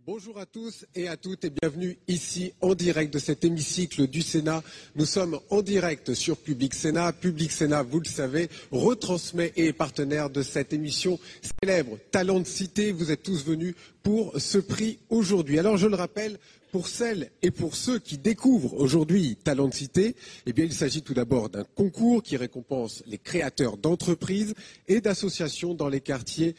Bonjour à tous et à toutes et bienvenue ici en direct de cet hémicycle du Sénat. Nous sommes en direct sur Public Sénat. Public Sénat, vous le savez, retransmet et est partenaire de cette émission célèbre Talents de Cité. Vous êtes tous venus pour ce prix aujourd'hui. Alors je le rappelle, pour celles et pour ceux qui découvrent aujourd'hui Talents de Cité, eh bien, il s'agit tout d'abord d'un concours qui récompense les créateurs d'entreprises et d'associations dans les quartiers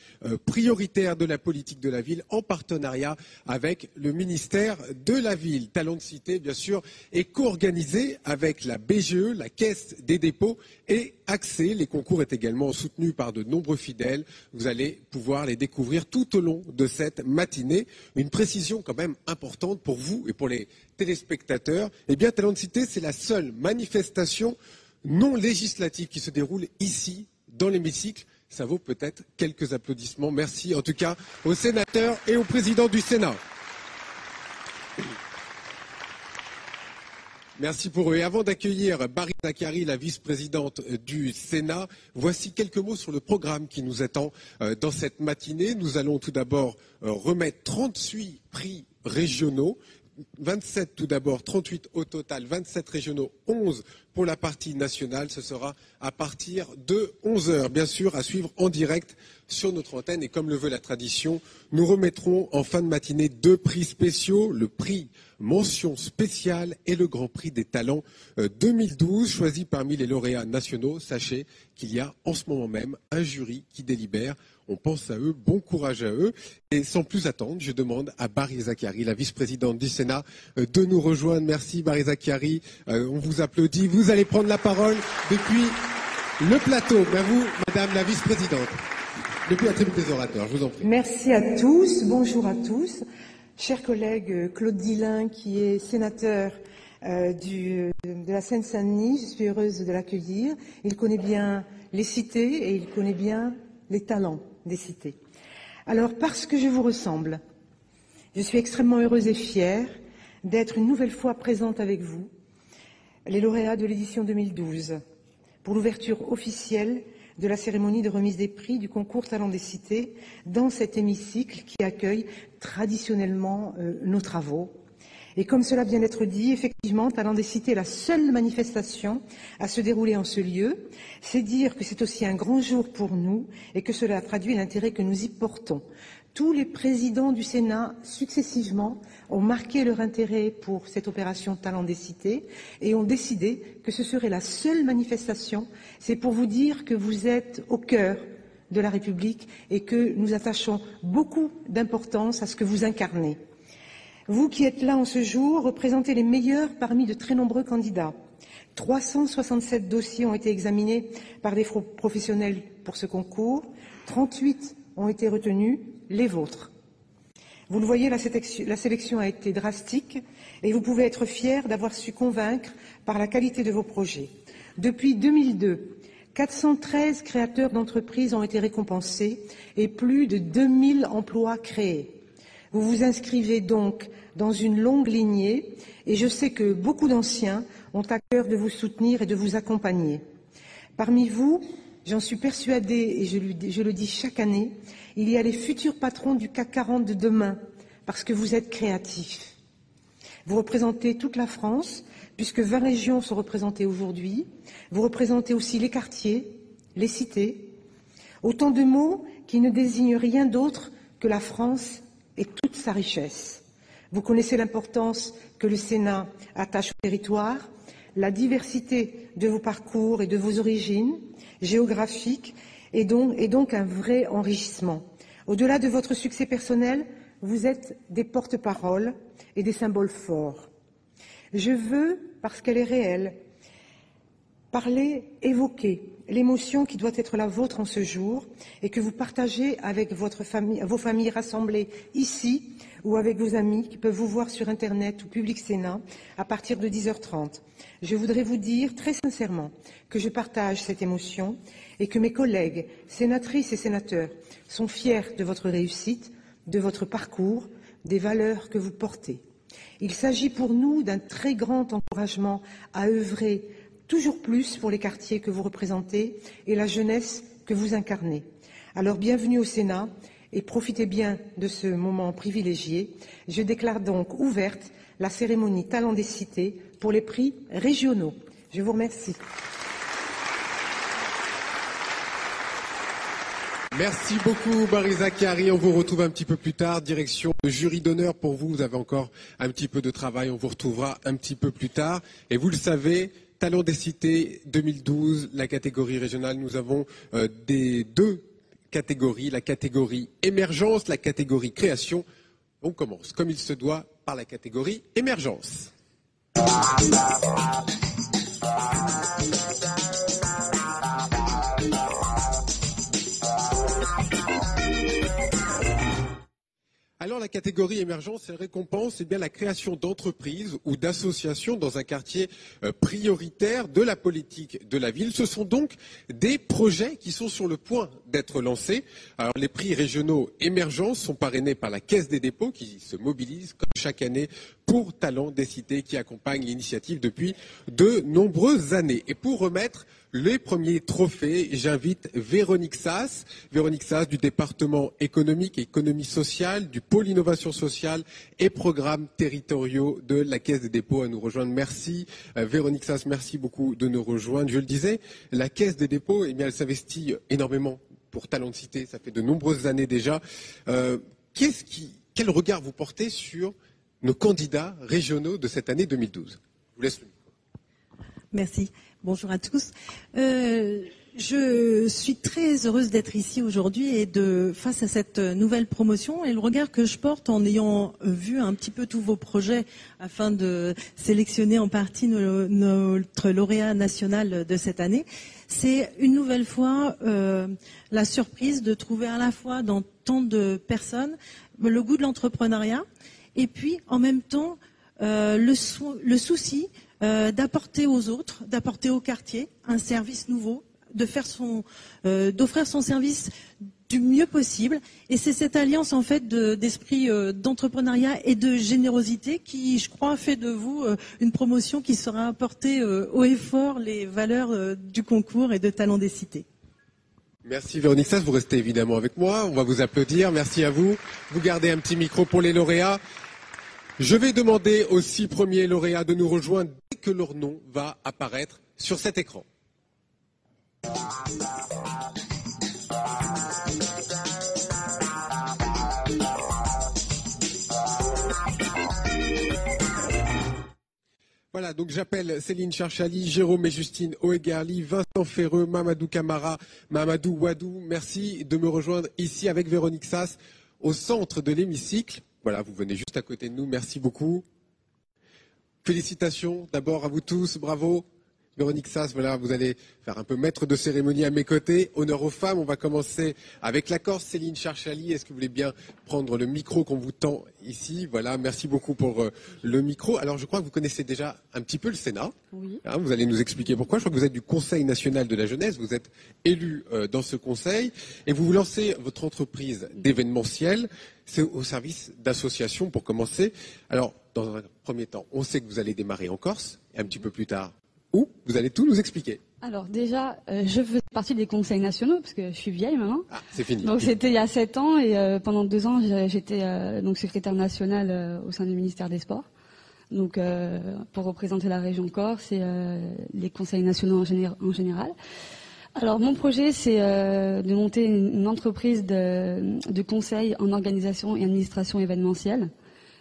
prioritaires de la politique de la ville en partenariat avec le ministère de la Ville. Talents de Cité, bien sûr, est co-organisé avec la BGE, la Caisse des dépôts et Accès. Les concours est également soutenu par de nombreux fidèles. Vous allez pouvoir les découvrir tout au long de cette matinée. Une précision quand même importante pour vous et pour les téléspectateurs. Eh bien, Talents de Cité, c'est la seule manifestation non législative qui se déroule ici, dans l'hémicycle. Ça vaut peut-être quelques applaudissements. Merci en tout cas aux sénateurs et au président du Sénat. Merci pour eux. Et avant d'accueillir Barry Zacharie, la vice-présidente du Sénat, voici quelques mots sur le programme qui nous attend dans cette matinée. Nous allons tout d'abord remettre 38 prix régionaux. 27 tout d'abord, 38 au total, 27 régionaux, 11 pour la partie nationale. Ce sera à partir de 11 h, bien sûr, à suivre en direct sur notre antenne. Et comme le veut la tradition, nous remettrons en fin de matinée 2 prix spéciaux, le prix mention spéciale et le Grand Prix des Talents 2012, choisi parmi les lauréats nationaux. Sachez qu'il y a en ce moment même un jury qui délibère. On pense à eux, bon courage à eux. Et sans plus attendre, je demande à Barry Zacharie, la vice-présidente du Sénat, de nous rejoindre. Merci Barry Zacharie, on vous applaudit. Vous allez prendre la parole depuis le plateau. À vous, madame la vice-présidente, depuis la tribune des orateurs, je vous en prie. Merci à tous, bonjour à tous. Cher collègue Claude Dillin, qui est sénateur de la Seine-Saint-Denis, je suis heureuse de l'accueillir. Il connaît bien les cités et il connaît bien les talents des cités. Alors, parce que je vous ressemble, je suis extrêmement heureuse et fière d'être une nouvelle fois présente avec vous, les lauréats de l'édition 2012, pour l'ouverture officielle de la cérémonie de remise des prix du concours Talents des Cités dans cet hémicycle qui accueille traditionnellement nos travaux. Et comme cela vient d'être dit, effectivement, Talents des Cités est la seule manifestation à se dérouler en ce lieu. C'est dire que c'est aussi un grand jour pour nous et que cela traduit l'intérêt que nous y portons. Tous les présidents du Sénat, successivement, ont marqué leur intérêt pour cette opération Talents des Cités et ont décidé que ce serait la seule manifestation. C'est pour vous dire que vous êtes au cœur de la République et que nous attachons beaucoup d'importance à ce que vous incarnez. Vous qui êtes là en ce jour, représentez les meilleurs parmi de très nombreux candidats. 367 dossiers ont été examinés par des professionnels pour ce concours. 38 ont été retenus, les vôtres. Vous le voyez, la sélection a été drastique et vous pouvez être fiers d'avoir su convaincre par la qualité de vos projets. Depuis 2002, 413 créateurs d'entreprises ont été récompensés et plus de 2000 emplois créés. Vous vous inscrivez donc dans une longue lignée et je sais que beaucoup d'anciens ont à cœur de vous soutenir et de vous accompagner. Parmi vous, j'en suis persuadée et je le dis chaque année, il y a les futurs patrons du CAC 40 de demain parce que vous êtes créatifs. Vous représentez toute la France puisque 20 régions sont représentées aujourd'hui. Vous représentez aussi les quartiers, les cités. Autant de mots qui ne désignent rien d'autre que la France et toute sa richesse. Vous connaissez l'importance que le Sénat attache au territoire, la diversité de vos parcours et de vos origines géographiques et donc un vrai enrichissement. Au-delà de votre succès personnel, vous êtes des porte-paroles et des symboles forts. Je veux, parce qu'elle est réelle, évoquer l'émotion qui doit être la vôtre en ce jour et que vous partagez avec vos familles rassemblées ici ou avec vos amis qui peuvent vous voir sur Internet ou Public Sénat à partir de 10h30. Je voudrais vous dire très sincèrement que je partage cette émotion et que mes collègues, sénatrices et sénateurs, sont fiers de votre réussite, de votre parcours, des valeurs que vous portez. Il s'agit pour nous d'un très grand encouragement à œuvrer toujours plus pour les quartiers que vous représentez et la jeunesse que vous incarnez. Alors bienvenue au Sénat et profitez bien de ce moment privilégié. Je déclare donc ouverte la cérémonie Talents des Cités pour les prix régionaux. Je vous remercie. Merci beaucoup, Marie Zacharie. On vous retrouve un petit peu plus tard. Direction de jury d'honneur pour vous. Vous avez encore un petit peu de travail. On vous retrouvera un petit peu plus tard. Et vous le savez, Talents des Cités 2012, la catégorie régionale, nous avons deux catégories. La catégorie émergence, la catégorie création. On commence, comme il se doit, par la catégorie émergence. Alors la catégorie émergence, elle récompense la création d'entreprises ou d'associations dans un quartier prioritaire de la politique de la ville. Ce sont donc des projets qui sont sur le point d'être lancés. Alors les prix régionaux émergence sont parrainés par la Caisse des dépôts qui se mobilise comme chaque année pour Talents des Cités qui accompagne l'initiative depuis de nombreuses années. Et pour remettre les premiers trophées, j'invite Véronique Sass du département économique et économie sociale, du pôle innovation sociale et programmes territoriaux de la Caisse des dépôts à nous rejoindre. Merci Véronique Sass, merci beaucoup de nous rejoindre. Je le disais, la Caisse des dépôts, elle s'investit énormément pour Talents de Cité, ça fait de nombreuses années déjà. Quel regard vous portez sur nos candidats régionaux de cette année 2012 ? Je vous laisse le micro. Merci. Bonjour à tous. Je suis très heureuse d'être ici aujourd'hui et face à cette nouvelle promotion et le regard que je porte en ayant vu un petit peu tous vos projets afin de sélectionner en partie notre lauréat national de cette année, c'est une nouvelle fois la surprise de trouver à la fois dans tant de personnes le goût de l'entrepreneuriat et puis en même temps le souci d'apporter aux autres, d'apporter au quartier un service nouveau, d'offrir son service du mieux possible. Et c'est cette alliance en fait d'esprit d'entrepreneuriat et de générosité qui, je crois, fait de vous une promotion qui sera apportée haut et fort les valeurs du concours et de Talents des Cités. Merci Véronique Sass, vous restez évidemment avec moi, on va vous applaudir, merci à vous. Vous gardez un petit micro pour les lauréats. Je vais demander aux 6 premiers lauréats de nous rejoindre dès que leur nom va apparaître sur cet écran. Voilà, donc j'appelle Céline Charchali, Jérôme et Justine Oegarli, Vincent Ferreux, Mamadou Camara, Mamadou Wadou. Merci de me rejoindre ici avec Véronique Sass au centre de l'hémicycle. Voilà, vous venez juste à côté de nous, merci beaucoup. Félicitations d'abord à vous tous, bravo. Véronique Sass, voilà, vous allez faire un peu maître de cérémonie à mes côtés. Honneur aux femmes, on va commencer avec la Corse. Céline Charchali, est-ce que vous voulez bien prendre le micro qu'on vous tend ici? Voilà, merci beaucoup pour le micro. Alors je crois que vous connaissez déjà un petit peu le Sénat. Oui. Hein, vous allez nous expliquer pourquoi. Je crois que vous êtes du Conseil national de la jeunesse, vous êtes élu dans ce conseil et vous lancez votre entreprise d'événementiel. C'est au service d'associations pour commencer. Alors, dans un premier temps, on sait que vous allez démarrer en Corse et un petit peu plus tard, où vous allez tout nous expliquer. Alors déjà, je faisais partie des conseils nationaux, parce que je suis vieille maintenant. Ah, c'est fini. Donc c'était il y a 7 ans, et pendant 2 ans, j'étais donc secrétaire nationale au sein du ministère des Sports. Donc pour représenter la région Corse et les conseils nationaux en général. Alors mon projet, c'est de monter une entreprise de conseil en organisation et administration événementielle.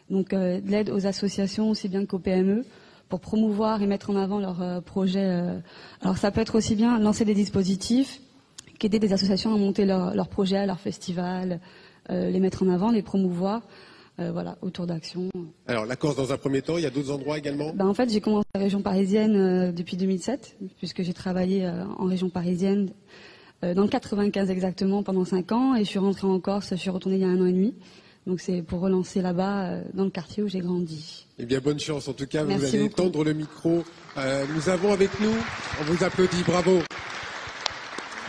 Donc de l'aide aux associations aussi bien qu'aux PME, pour promouvoir et mettre en avant leurs projets. Alors ça peut être aussi bien lancer des dispositifs qu'aider des associations à monter leurs projets, leurs festivals, les mettre en avant, les promouvoir, voilà, autour d'actions. Alors la Corse dans un premier temps, il y a d'autres endroits également? En fait, j'ai commencé la région parisienne depuis 2007, puisque j'ai travaillé en région parisienne dans le 95 exactement pendant 5 ans, et je suis rentrée en Corse, je suis retournée il y a 1 an et demi. Donc c'est pour relancer là-bas, dans le quartier où j'ai grandi. Eh bien, bonne chance. En tout cas, Merci vous allez beaucoup. Tendre le micro. Nous avons avec nous, on vous applaudit, bravo.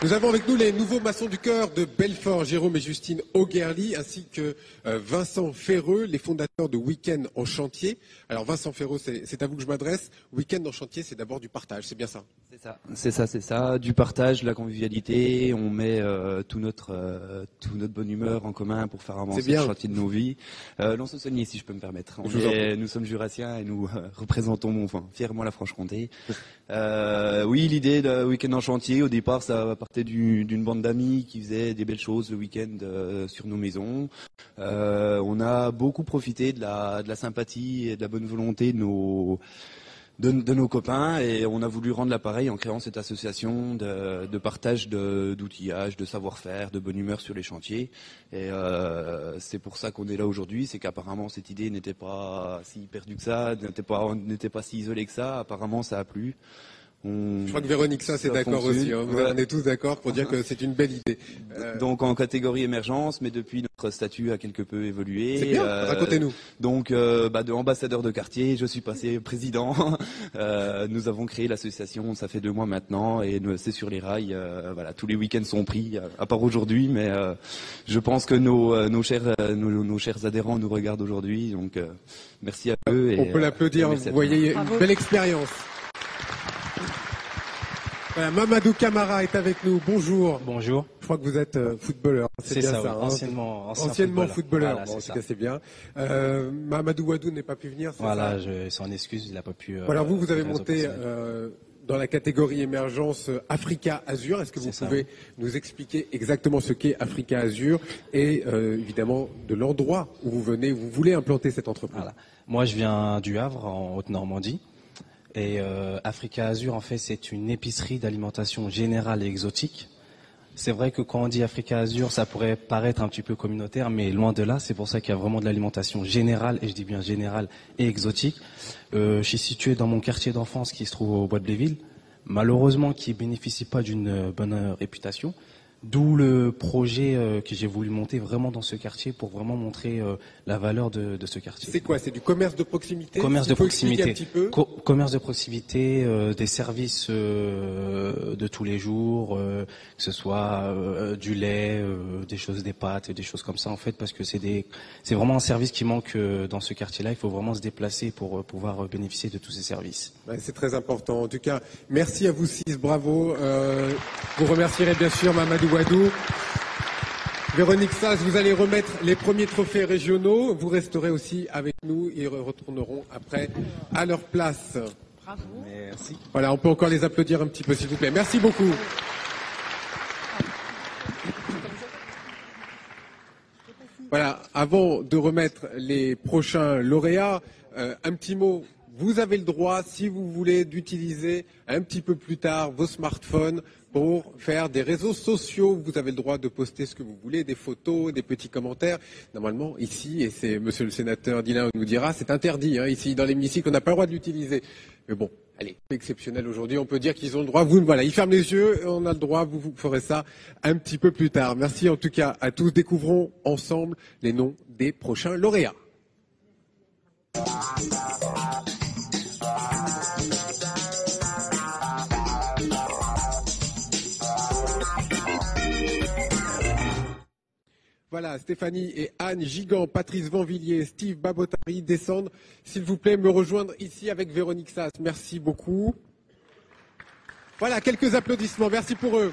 Nous avons avec nous les nouveaux maçons du cœur de Belfort, Jérôme et Justine Augerly, ainsi que Vincent Ferreux, les fondateurs de Week-end en chantier. Alors Vincent Ferreux, c'est à vous que je m'adresse. Week-end en chantier, c'est d'abord du partage, c'est bien ça? C'est ça, du partage, de la convivialité. On met toute notre bonne humeur en commun pour faire avancer le chantier de nos vies. Lons-le-Saunier, si je peux me permettre. Nous sommes jurassiens et nous représentons fièrement la Franche-Comté. Oui, l'idée de Week-end en chantier, au départ, ça partait d'une bande d'amis qui faisaient des belles choses le week-end sur nos maisons. On a beaucoup profité de la sympathie et de la bonne volonté de nos copains, et on a voulu rendre l'appareil en créant cette association de partage d'outillage, de savoir-faire, de bonne humeur sur les chantiers. Et c'est pour ça qu'on est là aujourd'hui, c'est qu'apparemment cette idée n'était pas si perdue que ça, n'était pas si isolée que ça. Apparemment ça a plu. Je crois que Véronique Sass est d'accord aussi. Hein. Ouais. On est tous d'accord pour dire que c'est une belle idée. Donc en catégorie émergence, mais depuis notre statut a quelque peu évolué. C'est bien, racontez-nous. Donc de ambassadeur de quartier, je suis passé président. Nous avons créé l'association, ça fait 2 mois maintenant, et c'est sur les rails. Voilà, tous les week-ends sont pris, à part aujourd'hui, mais je pense que nos chers adhérents nous regardent aujourd'hui. Donc merci à eux. On peut l'applaudir. Vous voyez, une belle expérience. Voilà, Mamadou Camara est avec nous. Bonjour. Bonjour. Je crois que vous êtes footballeur. C'est bien ça, anciennement footballeur. Voilà, bon, en tout cas, c'est bien. Mamadou Wadou n'est pas pu venir. Voilà, je s'en excuse, il n'a pas pu. Voilà, vous avez monté dans la catégorie émergence Africa Azur. Est-ce que vous pouvez nous expliquer exactement ce qu'est Africa Azur et évidemment de l'endroit où vous voulez implanter cette entreprise? Voilà. Moi, je viens du Havre, en Haute-Normandie. Et Africa Azur, en fait, c'est une épicerie d'alimentation générale et exotique. C'est vrai que quand on dit Africa Azur, ça pourrait paraître un petit peu communautaire, mais loin de là. C'est pour ça qu'il y a vraiment de l'alimentation générale, et je dis bien générale et exotique. Je suis situé dans mon quartier d'enfance qui se trouve au Bois de Bléville, malheureusement qui bénéficie pas d'une bonne réputation. D'où le projet que j'ai voulu monter vraiment dans ce quartier pour vraiment montrer la valeur de ce quartier. C'est quoi? C'est du commerce de proximité? Commerce de proximité. Un petit peu commerce de proximité, des services de tous les jours, que ce soit du lait, des pâtes, des choses comme ça en fait, parce que c'est vraiment un service qui manque dans ce quartier-là. Il faut vraiment se déplacer pour pouvoir bénéficier de tous ces services. Ouais, c'est très important. En tout cas, merci à vous 6, bravo. Vous remercierez bien sûr Mamadou Wadou. Véronique Sass, vous allez remettre les premiers trophées régionaux. Vous resterez aussi avec nous. Ils retourneront après à leur place. Bravo. Merci. Voilà, on peut encore les applaudir un petit peu, s'il vous plaît. Merci beaucoup. Voilà, avant de remettre les prochains lauréats, un petit mot. Vous avez le droit, si vous voulez, d'utiliser un petit peu plus tard vos smartphones pour faire des réseaux sociaux. Vous avez le droit de poster ce que vous voulez, des photos, des petits commentaires. Normalement, ici, et c'est monsieur le sénateur Dylan nous dira, c'est interdit. Hein, ici, dans l'hémicycle, on n'a pas le droit de l'utiliser. Mais bon, allez, c'est exceptionnel aujourd'hui. On peut dire qu'ils ont le droit. Vous, voilà, ils ferment les yeux, on a le droit. Vous ferez ça un petit peu plus tard. Merci en tout cas à tous. Découvrons ensemble les noms des prochains lauréats. Voilà, Stéphanie et Anne Gigant, Patrice Vanvilliers, Steve Babotari descendent, s'il vous plaît, me rejoindre ici avec Véronique Sass. Merci beaucoup. Voilà, quelques applaudissements. Merci pour eux.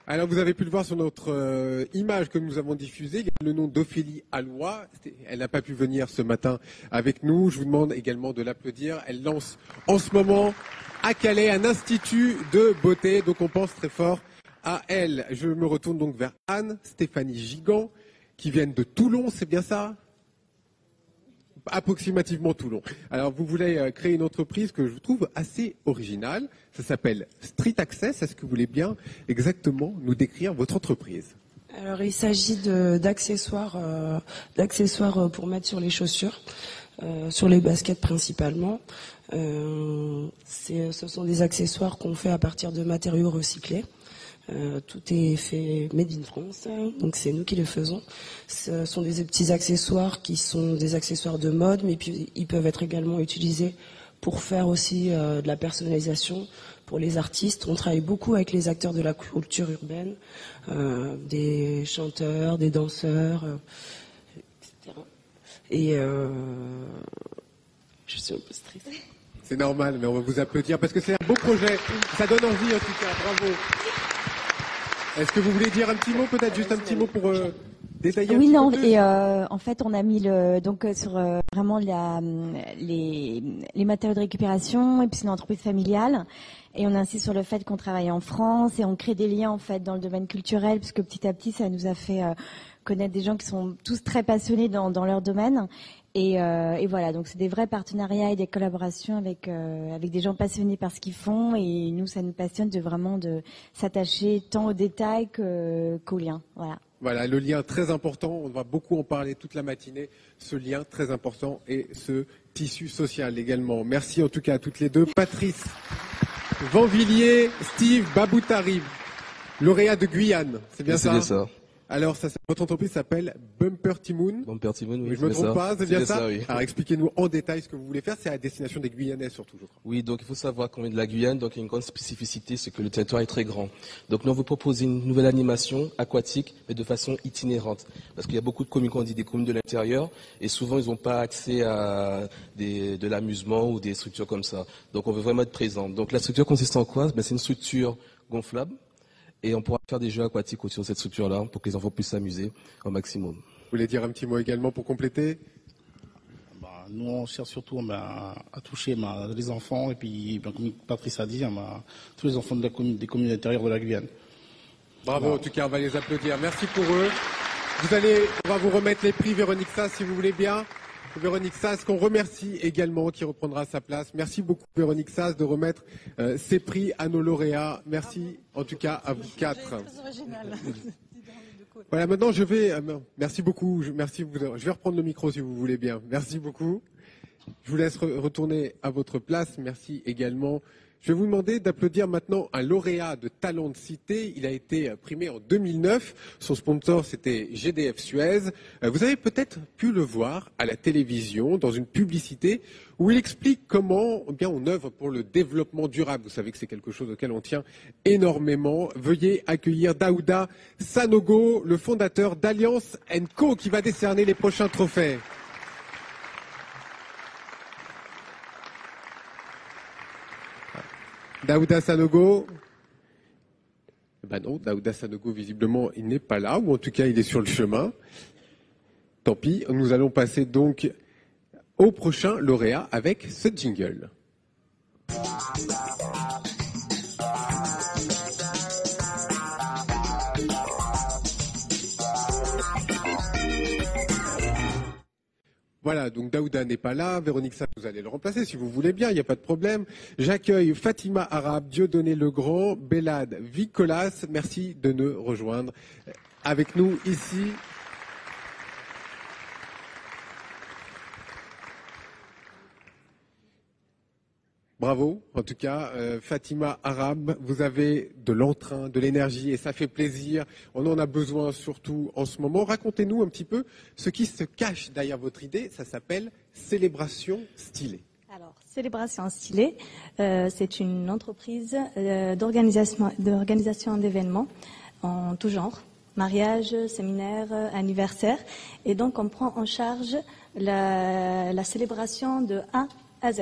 Alors, vous avez pu le voir sur notre image que nous avons diffusée. Il y a le nom d'Ophélie Alloy. Elle n'a pas pu venir ce matin avec nous. Je vous demande également de l'applaudir. Elle lance en ce moment à Calais un institut de beauté. Donc, on pense très fort à elle. Je me retourne donc vers Anne, Stéphanie Gigant, qui viennent de Toulon. C'est bien ça ? Approximativement Toulon. Alors, vous voulez créer une entreprise que je trouve assez originale. Ça s'appelle Street Access. Est-ce que vous voulez bien exactement nous décrire votre entreprise ? Alors, il s'agit d'accessoires pour mettre sur les chaussures, sur les baskets principalement. Ce sont des accessoires qu'on fait à partir de matériaux recyclés. Tout est fait made in France, donc c'est nous qui le faisons. Ce sont des petits accessoires qui sont des accessoires de mode, mais puis ils peuvent être également utilisés pour faire aussi de la personnalisation pour les artistes. On travaille beaucoup avec les acteurs de la culture urbaine, des chanteurs, des danseurs, etc. Et je suis un peu stressée. C'est normal, mais on va vous applaudir parce que c'est un beau projet. Ça donne envie en tout cas, bravo. Est-ce que vous voulez dire un petit mot, peut-être juste un petit mot pour détailler? Oui, non, et en fait, on a mis sur vraiment les matériaux de récupération, et puis c'est une entreprise familiale, et on insiste sur le fait qu'on travaille en France et on crée des liens en fait dans le domaine culturel, puisque petit à petit, ça nous a fait connaître des gens qui sont tous très passionnés dans leur domaine. Et voilà, donc c'est des vrais partenariats et des collaborations avec des gens passionnés par ce qu'ils font, et nous, ça nous passionne de s'attacher tant aux détails qu'aux liens. Voilà. Voilà, le lien très important, on va beaucoup en parler toute la matinée, ce lien très important et ce tissu social également. Merci en tout cas à toutes les deux. Patrice Vanvilliers, Steve Baboutari, lauréat de Guyane, c'est bien ça? C'est bien ça. Alors, votre entreprise s'appelle Bumper Timoun. Bumper Timoun, oui. Je me trompe pas, c'est bien ça, oui. Alors, expliquez-nous en détail ce que vous voulez faire. C'est à destination des Guyanais surtout, je crois. Oui, donc il faut savoir qu'on vient de la Guyane, donc il y a une grande spécificité, c'est que le territoire est très grand. Donc nous, on veut proposer une nouvelle animation aquatique, mais de façon itinérante. Parce qu'il y a beaucoup de communes, qu'on dit des communes de l'intérieur, et souvent ils n'ont pas accès à de l'amusement ou des structures comme ça. Donc on veut vraiment être présent. Donc la structure consiste en quoi? C'est une structure gonflable. Et on pourra faire des jeux aquatiques autour de cette structure-là pour que les enfants puissent s'amuser au maximum. Vous voulez dire un petit mot également pour compléter? Nous, on cherche surtout à toucher les enfants et puis, comme Patrice a dit, tous les enfants des communes intérieures de la Guyane. Bravo, en tout cas, on va les applaudir. Merci pour eux. On va vous remettre les prix, Véronique Sass, si vous voulez bien. Véronique Sass, qu'on remercie également, qui reprendra sa place. Merci beaucoup, Véronique Sass, de remettre ces prix à nos lauréats. Merci, en tout cas, à vous quatre. Voilà, maintenant, merci beaucoup. Je vais reprendre le micro, si vous voulez bien. Merci beaucoup. Je vous laisse retourner à votre place. Merci également. Je vais vous demander d'applaudir maintenant un lauréat de Talent de Cité. Il a été primé en 2009. Son sponsor, c'était GDF Suez. Vous avez peut-être pu le voir à la télévision, dans une publicité, où il explique comment on œuvre pour le développement durable. Vous savez que c'est quelque chose auquel on tient énormément. Veuillez accueillir Daouda Sanogo, le fondateur d'Alliance & Co, qui va décerner les prochains trophées. Daouda Sanogo. Non, Daouda Sanogo, visiblement, il n'est pas là, ou en tout cas, il est sur le chemin. Tant pis, nous allons passer donc au prochain lauréat avec ce jingle. Voilà, donc Daouda n'est pas là, Véronique Sass, vous allez le remplacer si vous voulez bien, il n'y a pas de problème. J'accueille Fatima Arabe, Dieudonné Legrand, Belad Vicolas, merci de nous rejoindre avec nous ici. Bravo, en tout cas, Fatima Arabe, vous avez de l'entrain, de l'énergie et ça fait plaisir. On en a besoin surtout en ce moment. Racontez-nous un petit peu ce qui se cache derrière votre idée. Ça s'appelle Célébration Stylée. Alors, Célébration Stylée, c'est une entreprise d'organisation d'événements en tout genre. Mariage, séminaire, anniversaire. Et donc, on prend en charge la célébration de A à Z.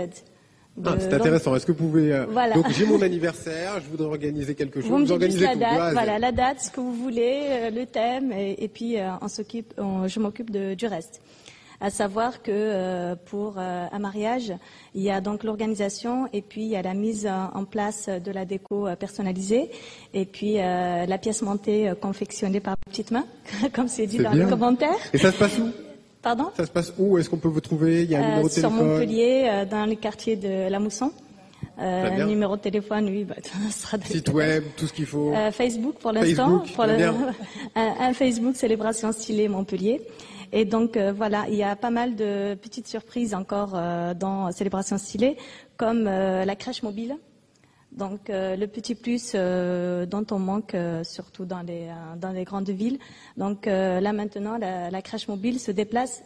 C'est intéressant. Est-ce que vous pouvez... Voilà. Donc j'ai mon anniversaire, je voudrais organiser quelque chose. Vous me dites la date, voilà, la date, ce que vous voulez, le thème, et puis je m'occupe du reste. À savoir que pour un mariage, il y a donc l'organisation et puis il y a la mise en place de la déco personnalisée et puis la pièce montée confectionnée par petites mains, comme c'est dit dans les commentaires. Et ça se passe où ? Pardon ? Ça se passe où ? Est-ce qu'on peut vous trouver ? Il y a un numéro de téléphone ? Sur Montpellier, dans le quartier de La Mousson. Numéro de téléphone, oui. Ça sera site web, tout ce qu'il faut. Facebook pour l'instant. Un Facebook Célébration Stylée Montpellier. Et donc voilà, il y a pas mal de petites surprises encore dans Célébration Stylée, comme la crèche mobile. Donc le petit plus dont on manque surtout dans les grandes villes. Donc là maintenant, la crèche mobile se déplace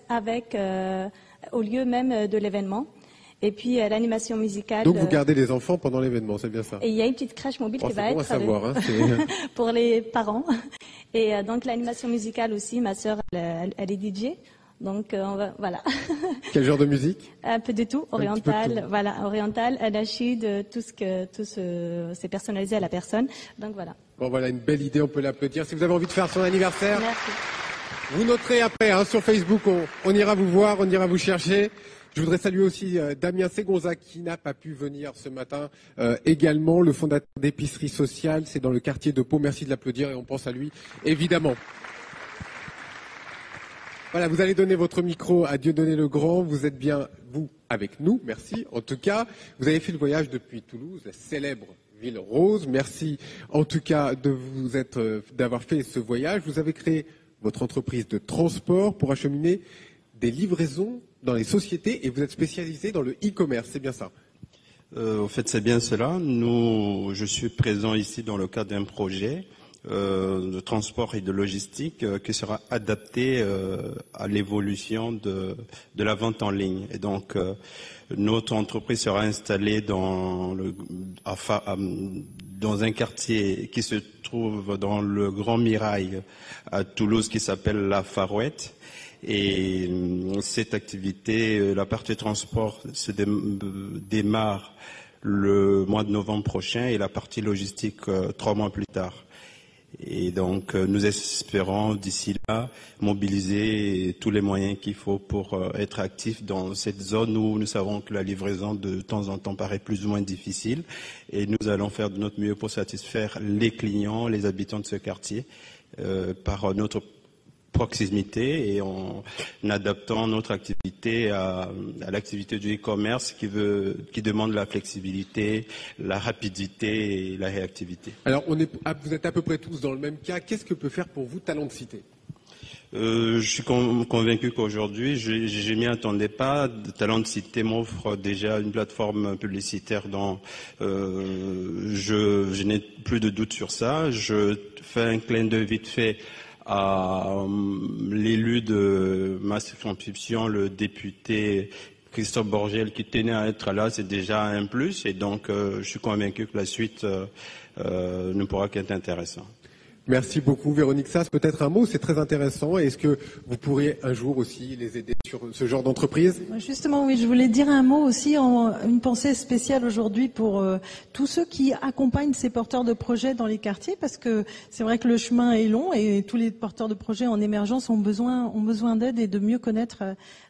au lieu même de l'événement. Et puis l'animation musicale. Donc vous gardez les enfants pendant l'événement, c'est bien ça? Et il y a une petite crèche mobile qui va bon être à savoir, pour les parents. Et donc l'animation musicale aussi, ma sœur, elle est DJ. Donc voilà. Quel genre de musique? Un peu de tout, oriental, voilà, oriental, anachid, c'est personnalisé à la personne. Donc voilà. Bon voilà, une belle idée, on peut l'applaudir. Si vous avez envie de faire son anniversaire, merci. Vous noterez après sur Facebook, on ira vous voir, on ira vous chercher. Je voudrais saluer aussi Damien Segonza qui n'a pas pu venir ce matin, également le fondateur d'Épicerie Sociale, c'est dans le quartier de Pau. Merci de l'applaudir et on pense à lui, évidemment. Voilà, vous allez donner votre micro à Dieudonné Legrand. Vous êtes bien, vous, avec nous. Merci. En tout cas, vous avez fait le voyage depuis Toulouse, la célèbre ville rose. Merci, en tout cas, d'avoir fait ce voyage. Vous avez créé votre entreprise de transport pour acheminer des livraisons dans les sociétés et vous êtes spécialisé dans le e-commerce. C'est bien ça? En fait, c'est bien cela. Je suis présent ici dans le cadre d'un projet de transport et de logistique qui sera adapté à l'évolution de la vente en ligne. Et donc, notre entreprise sera installée dans un quartier qui se trouve dans le Grand Mirail à Toulouse qui s'appelle la Farouette. Et cette activité, la partie transport, se démarre le mois de novembre prochain et la partie logistique 3 mois plus tard. Et donc, nous espérons d'ici là mobiliser tous les moyens qu'il faut pour être actifs dans cette zone où nous savons que la livraison de temps en temps paraît plus ou moins difficile. Et nous allons faire de notre mieux pour satisfaire les clients, les habitants de ce quartier par notre proximité et en adaptant notre activité à l'activité du e-commerce qui demande la flexibilité, la rapidité et la réactivité. Alors, vous êtes à peu près tous dans le même cas. Qu'est-ce que peut faire pour vous Talent de Cité? Je suis convaincu qu'aujourd'hui, je m'y attendais pas. Talent de Cité m'offre déjà une plateforme publicitaire dont je n'ai plus de doute sur ça. Je fais un clin d'œil vite fait à l'élu de ma circonscription, le député Christophe Borgel, qui tenait à être là, c'est déjà un plus. Et donc, je suis convaincu que la suite ne pourra qu'être intéressante. Merci beaucoup, Véronique Sass. Peut-être un mot, c'est très intéressant. Est-ce que vous pourriez un jour aussi les aider sur ce genre d'entreprise? Justement, oui, je voulais dire un mot aussi, une pensée spéciale aujourd'hui pour tous ceux qui accompagnent ces porteurs de projets dans les quartiers, parce que c'est vrai que le chemin est long et tous les porteurs de projets en émergence ont besoin d'aide et de mieux connaître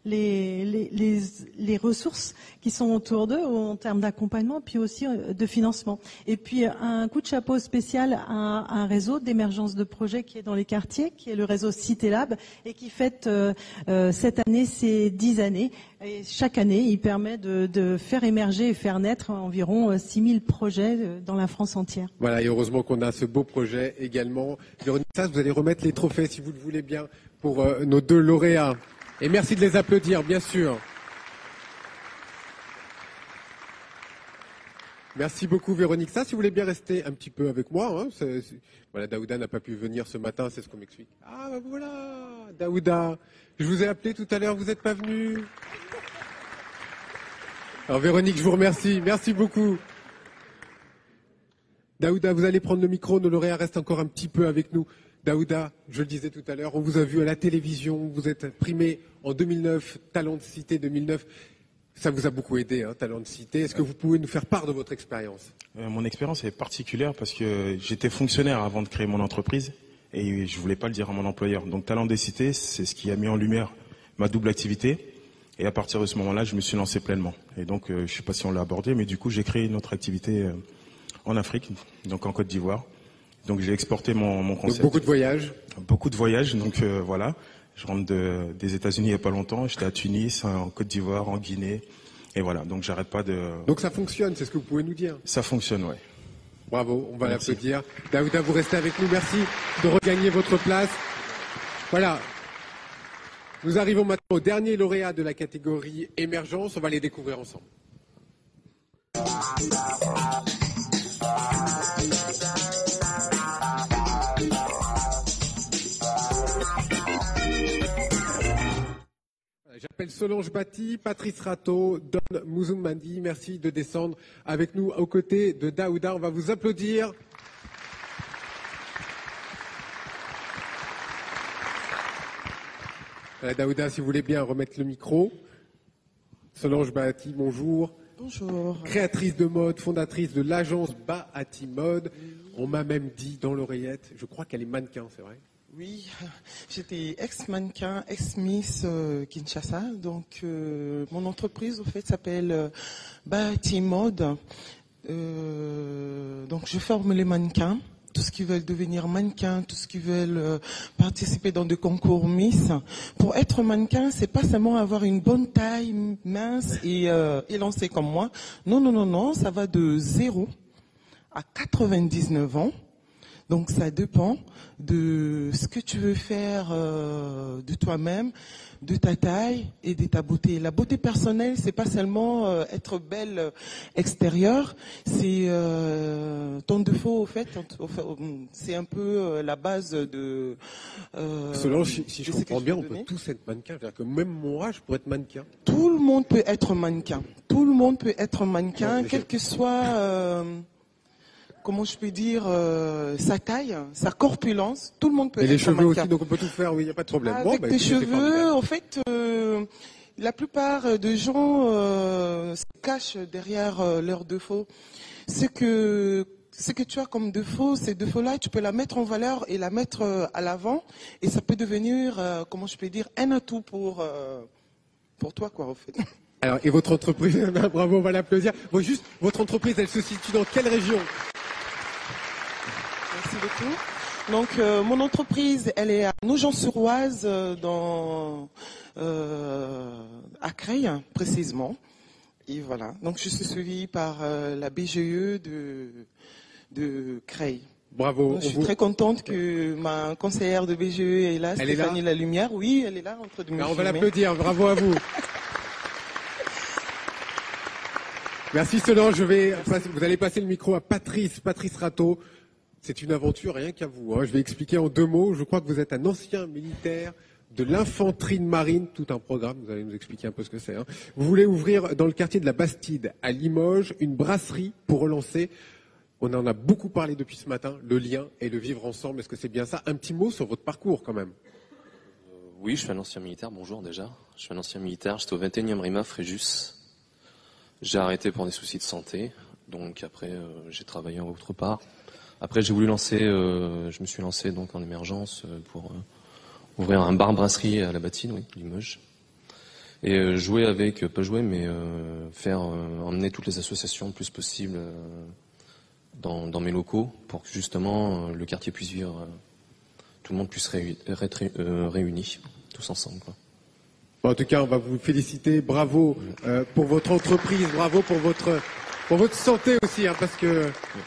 les ressources qui sont autour d'eux en termes d'accompagnement, puis aussi de financement. Et puis un coup de chapeau spécial à un réseau d'émergence de projets qui est dans les quartiers, qui est le réseau CitéLab et qui fête cette année ses 10 années. Et chaque année, il permet de faire émerger et faire naître environ 6000 projets dans la France entière. Voilà, et heureusement qu'on a ce beau projet également. Véronique Sass, vous allez remettre les trophées, si vous le voulez bien, pour nos 2 lauréats. Et merci de les applaudir, bien sûr. Merci beaucoup, Véronique Sass. Si vous voulez bien rester un petit peu avec moi. Voilà, Daouda n'a pas pu venir ce matin, c'est ce qu'on m'explique. Ah, ben voilà, Daouda. Je vous ai appelé tout à l'heure, vous n'êtes pas venu. Alors, Véronique, je vous remercie. Merci beaucoup. Daouda, vous allez prendre le micro. Nos lauréats restent encore un petit peu avec nous. Daouda, je le disais tout à l'heure, on vous a vu à la télévision. Vous êtes primé en 2009, Talent de Cité 2009. Ça vous a beaucoup aidé, Talent de Cité. Est-ce que vous pouvez nous faire part de votre expérience? Mon expérience est particulière parce que j'étais fonctionnaire avant de créer mon entreprise et je voulais pas le dire à mon employeur. Donc Talent de Cité, c'est ce qui a mis en lumière ma double activité. Et à partir de ce moment-là, je me suis lancé pleinement. Et donc, je sais pas si on l'a abordé, mais du coup, j'ai créé une autre activité en Afrique, donc en Côte d'Ivoire. Donc j'ai exporté mon concept. Donc beaucoup de voyages. Beaucoup de voyages, donc voilà. Je rentre des États-Unis il n'y a pas longtemps. J'étais à Tunis, en Côte d'Ivoire, en Guinée. Et voilà, donc j'arrête pas de... Donc ça fonctionne, c'est ce que vous pouvez nous dire? Ça fonctionne, oui. Bravo, on va l'applaudir. Daouda, vous restez avec nous. Merci de regagner votre place. Voilà. Nous arrivons maintenant au dernier lauréat de la catégorie émergence. On va les découvrir ensemble. J'appelle Solange Bati, Patrice Rateau, Don Mouzoumandi. Merci de descendre avec nous aux côtés de Daouda. On va vous applaudir. Daouda, si vous voulez bien remettre le micro. Solange Bati, bonjour. Bonjour. Créatrice de mode, fondatrice de l'agence Bahati Mode. On m'a même dit dans l'oreillette, je crois qu'elle est mannequin, c'est vrai? Oui, j'étais ex-mannequin, ex-Miss Kinshasa. Donc, mon entreprise, au fait, s'appelle Bahati Mode. Donc, je forme les mannequins, tous ceux qui veulent devenir mannequins, tous ceux qui veulent participer dans des concours Miss. Pour être mannequin, c'est pas seulement avoir une bonne taille, mince et élancée comme moi. Non, non, non, non, ça va de 0 à 99 ans. Donc ça dépend de ce que tu veux faire de toi-même, de ta taille et de ta beauté. La beauté personnelle, c'est pas seulement être belle extérieure, c'est ton défaut au fait. C'est un peu la base de. Solange, si je comprends bien, on peut tous être mannequin. C'est-à-dire que même moi, je pourrais être mannequin. Tout le monde peut être mannequin. Tout le monde peut être mannequin, quel que soit. Comment je peux dire, sa taille, sa corpulence, tout le monde peut être mannequin. Et les cheveux aussi, donc on peut tout faire, oui, il n'y a pas de problème. Avec tes cheveux, en fait, la plupart des gens se cachent derrière leurs défauts. Ce que tu as comme défaut, ces défauts-là, tu peux la mettre en valeur et la mettre à l'avant, et ça peut devenir, comment je peux dire, un atout pour toi, quoi, en fait. Alors, et votre entreprise, bravo, on va l'applaudir. Bon, juste, votre entreprise, elle se situe dans quelle région? Merci beaucoup. Donc, mon entreprise, elle est à Nogent-sur-Oise, à Creil, précisément. Et voilà. Donc, je suis suivie par la BGE de Creil. Bravo. Donc, je suis très contente que ma conseillère de BGE est là, Stéphanie Lalumière. Oui, elle est là, entre deux. On va l'applaudir. Bravo à vous. Merci Solange. Vous allez passer le micro à Patrice Rateau. C'est une aventure rien qu'à vous. Je vais expliquer en 2 mots. Je crois que vous êtes un ancien militaire de l'infanterie de marine, tout un programme. Vous allez nous expliquer un peu ce que c'est. Vous voulez ouvrir dans le quartier de la Bastide, à Limoges, une brasserie pour relancer. On en a beaucoup parlé depuis ce matin, le lien et le vivre ensemble. Est-ce que c'est bien ça? Un petit mot sur votre parcours quand même. Oui, je suis un ancien militaire. Bonjour déjà. Je suis un ancien militaire. J'étais au 21e RIMA Fréjus. J'ai arrêté pour des soucis de santé. Donc après, j'ai travaillé autre part. Après, je me suis lancé donc en émergence pour ouvrir un bar-brasserie à la Bastide, oui, Limoges. Et emmener toutes les associations le plus possible dans mes locaux pour que justement le quartier puisse vivre, tout le monde puisse être réuni, tous ensemble, quoi. En tout cas, on va vous féliciter. Bravo pour votre entreprise, bravo pour votre santé aussi, parce que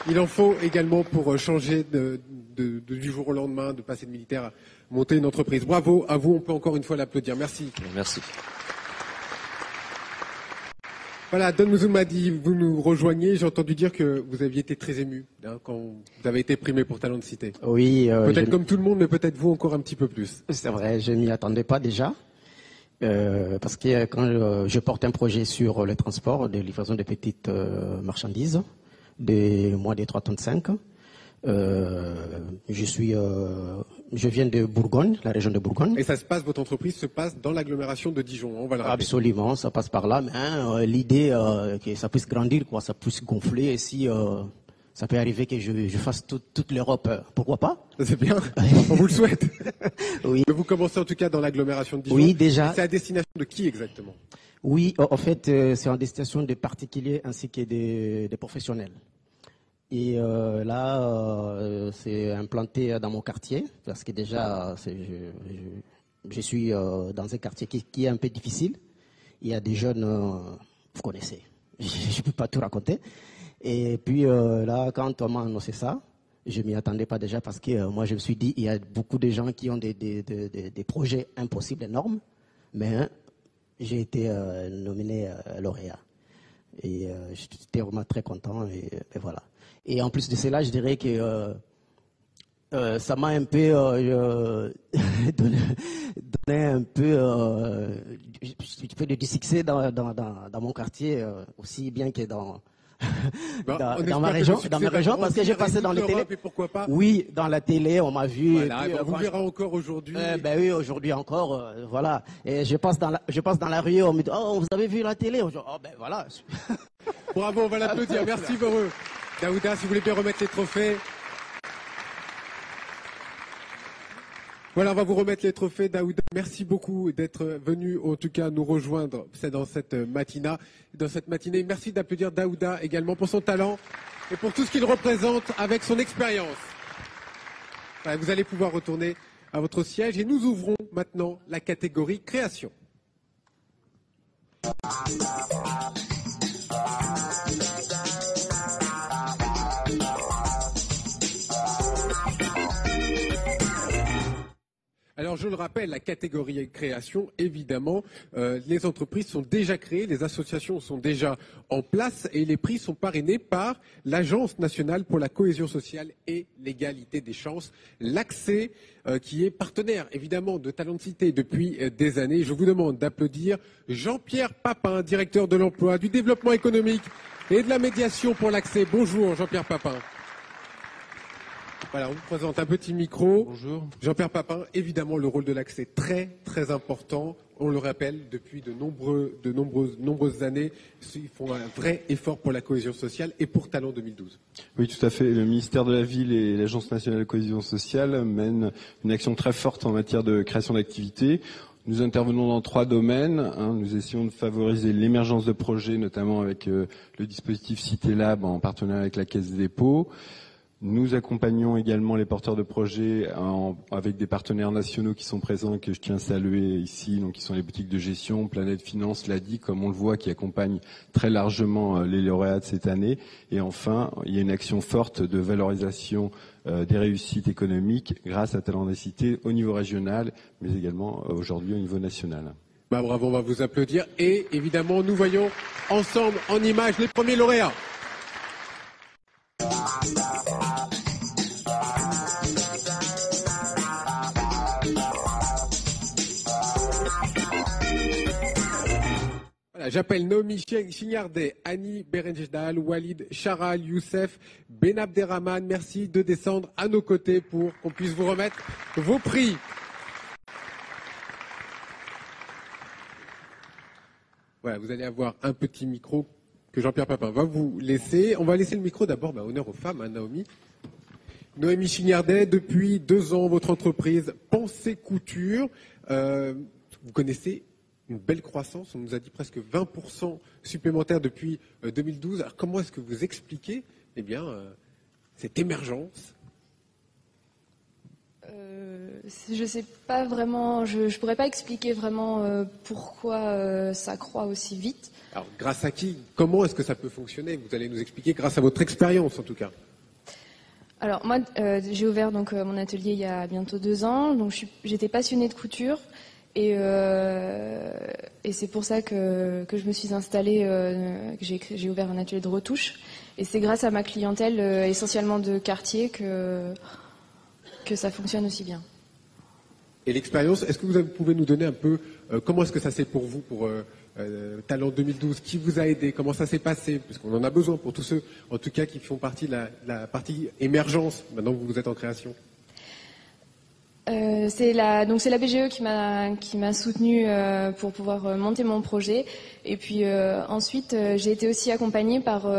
il en faut également pour changer du jour au lendemain, de passer de militaire à monter une entreprise. Bravo à vous, on peut encore une fois l'applaudir. Merci. Merci. Voilà, Don Mouzoumadi, vous nous rejoignez. J'ai entendu dire que vous aviez été très ému quand vous avez été primé pour Talent de Cité. Oui. Peut-être comme tout le monde, mais peut-être vous encore un petit peu plus. C'est vrai, je m'y attendais pas déjà. Parce que quand je porte un projet sur le transport de livraison de petites marchandises, de moins de 3,5 tonnes, je viens de Bourgogne, la région de Bourgogne. Et votre entreprise se passe dans l'agglomération de Dijon, on va le rappeler. Absolument, ça passe par là, mais l'idée que ça puisse grandir, quoi, ça puisse gonfler, et si ça peut arriver que je fasse toute l'Europe, pourquoi pas? C'est bien, on vous le souhaite. Oui. Vous commencez en tout cas dans l'agglomération de Dijon. Oui, déjà. C'est à destination de qui exactement? Oui, en fait, c'est en destination des particuliers ainsi que des professionnels. Et c'est implanté dans mon quartier, parce que déjà, je suis dans un quartier qui est un peu difficile. Il y a des jeunes, vous connaissez, je ne peux pas tout raconter. Et puis là, quand on m'a annoncé ça, je ne m'y attendais pas déjà, parce que moi, je me suis dit, il y a beaucoup de gens qui ont des projets impossibles, énormes, mais j'ai été nominé lauréat. Et j'étais vraiment très content, et voilà. Et en plus de cela, je dirais que Ça m'a un peu donné un peu de succès dans mon quartier, aussi bien que dans ma région, parce que j'ai passé dans les télés. Pourquoi pas. Oui, dans la télé, on m'a vu. Voilà, et puis, on vous verra encore aujourd'hui. Oui, aujourd'hui encore, voilà. Et je passe dans la rue, on me dit, oh, vous avez vu la télé? Oh, ben voilà. Bravo, on va l'applaudir. Merci Voreux. Daouda, si vous voulez bien remettre les trophées. Voilà, on va vous remettre les trophées. Daouda, merci beaucoup d'être venu, en tout cas, nous rejoindre dans cette matinée. Merci d'applaudir Daouda également pour son talent et pour tout ce qu'il représente avec son expérience. Voilà, vous allez pouvoir retourner à votre siège et nous ouvrons maintenant la catégorie création. Alors je le rappelle, la catégorie création, évidemment, les entreprises sont déjà créées, les associations sont déjà en place et les prix sont parrainés par l'Agence nationale pour la cohésion sociale et l'égalité des chances, l'ACCE, qui est partenaire évidemment de Talents de Cité depuis des années. Je vous demande d'applaudir Jean-Pierre Papin, directeur de l'emploi, du développement économique et de la médiation pour l'ACCE. Bonjour Jean-Pierre Papin. Voilà, on vous présente un petit micro. Bonjour. Jean-Pierre Papin, évidemment, le rôle de l'ACCE est très, très important. On le rappelle, depuis de nombreuses années, ils font un vrai effort pour la cohésion sociale et pour Talent 2012. Oui, tout à fait. Le ministère de la Ville et l'Agence nationale de la cohésion sociale mènent une action très forte en matière de création d'activités. Nous intervenons dans 3 domaines. Nous essayons de favoriser l'émergence de projets, notamment avec le dispositif Cité Lab en partenariat avec la Caisse des dépôts. Nous accompagnons également les porteurs de projets avec des partenaires nationaux qui sont présents et que je tiens à saluer ici, donc qui sont les boutiques de gestion, Planète Finance, l'ADI, comme on le voit, qui accompagne très largement les lauréats de cette année. Et enfin, il y a une action forte de valorisation des réussites économiques grâce à Talents des Cités au niveau régional, mais également aujourd'hui au niveau national. Bravo, on va vous applaudir. Et évidemment, nous voyons ensemble en images les premiers lauréats. Voilà, j'appelle Naomi Chignardet, Annie Berenjdal, Walid Charal, Youssef, Benabderrahman. Merci de descendre à nos côtés pour qu'on puisse vous remettre vos prix. Voilà, vous allez avoir un petit micro que Jean-Pierre Papin va vous laisser. On va laisser le micro d'abord, honneur aux femmes, Naomi. Noémie Chignardet, depuis 2 ans, votre entreprise Pensée Couture. Vous connaissez une belle croissance, on nous a dit presque 20% supplémentaire depuis 2012. Alors comment est-ce que vous expliquez cette émergence ? Je ne sais pas vraiment, je ne pourrais pas expliquer vraiment pourquoi ça croît aussi vite. Alors grâce à qui ? Comment est-ce que ça peut fonctionner ? Vous allez nous expliquer grâce à votre expérience en tout cas. Alors moi, j'ai ouvert donc mon atelier il y a bientôt 2 ans. Donc j'étais passionnée de couture et c'est pour ça que je me suis installée, que j'ai ouvert un atelier de retouche. Et c'est grâce à ma clientèle essentiellement de quartier que ça fonctionne aussi bien. Et l'expérience, est-ce que vous pouvez nous donner un peu comment est-ce que ça s'est pour vous pour Talent 2012, qui vous a aidé, comment ça s'est passé, parce qu'on en a besoin pour tous ceux, en tout cas, qui font partie de la partie émergence, maintenant que vous êtes en création. C'est la BGE qui m'a soutenue pour pouvoir monter mon projet. Et puis ensuite, j'ai été aussi accompagnée par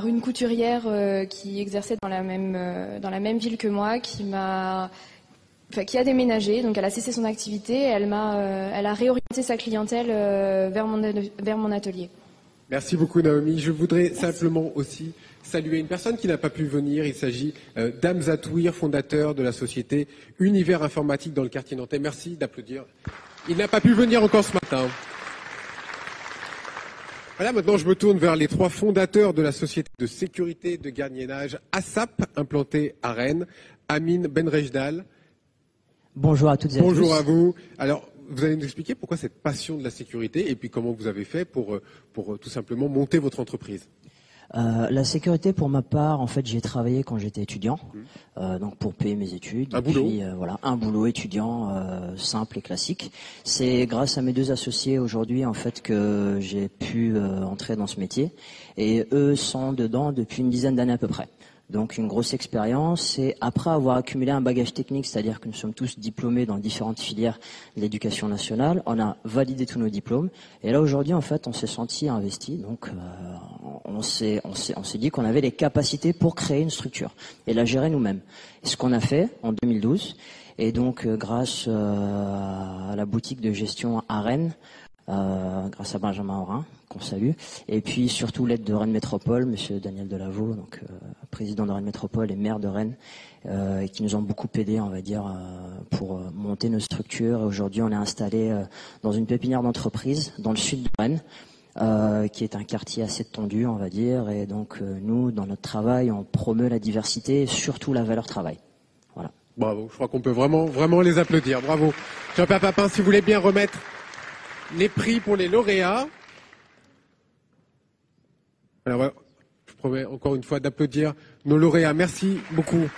une couturière qui exerçait dans la même ville que moi, qui a déménagé, donc elle a cessé son activité et elle a réorienté sa clientèle vers mon atelier. Merci beaucoup Naomi. Je voudrais simplement aussi saluer une personne qui n'a pas pu venir. Il s'agit d'Hamza Touir, fondateur de la société Univers Informatique dans le quartier nantais. Merci d'applaudir. Il n'a pas pu venir encore ce matin. Voilà, maintenant je me tourne vers les 3 fondateurs de la société de sécurité de gardiennage ASAP, implantée à Rennes. Amine Benrejdal. Bonjour à toutes et à tous. Bonjour à vous. Alors, vous allez nous expliquer pourquoi cette passion de la sécurité et puis comment vous avez fait pour tout simplement monter votre entreprise. La sécurité, pour ma part, en fait, j'ai travaillé quand j'étais étudiant, donc pour payer mes études. Un boulot. Puis, voilà, un boulot étudiant simple et classique. C'est grâce à mes deux associés aujourd'hui, en fait, que j'ai pu entrer dans ce métier. Et eux sont dedans depuis une dizaine d'années à peu près. Donc une grosse expérience, et après avoir accumulé un bagage technique, c'est-à-dire que nous sommes tous diplômés dans différentes filières de l'éducation nationale, on a validé tous nos diplômes, et là aujourd'hui en fait on s'est senti investi, donc on s'est dit qu'on avait les capacités pour créer une structure et la gérer nous-mêmes. Et ce qu'on a fait en 2012, et donc grâce à la boutique de gestion à Rennes, grâce à Benjamin Aurin, qu'on salue, et puis surtout l'aide de Rennes Métropole, monsieur Daniel Delaveau, donc président de Rennes Métropole et maire de Rennes, qui nous ont beaucoup aidés, on va dire, pour monter nos structures. Et aujourd'hui, on est installé dans une pépinière d'entreprise dans le sud de Rennes, qui est un quartier assez tendu, on va dire, et donc nous, dans notre travail, on promeut la diversité et surtout la valeur travail. Voilà. Bravo, je crois qu'on peut vraiment les applaudir. Bravo. Jean-Pierre Papin, si vous voulez bien remettre les prix pour les lauréats. Alors, je promets encore une fois d'applaudir nos lauréats. Merci beaucoup.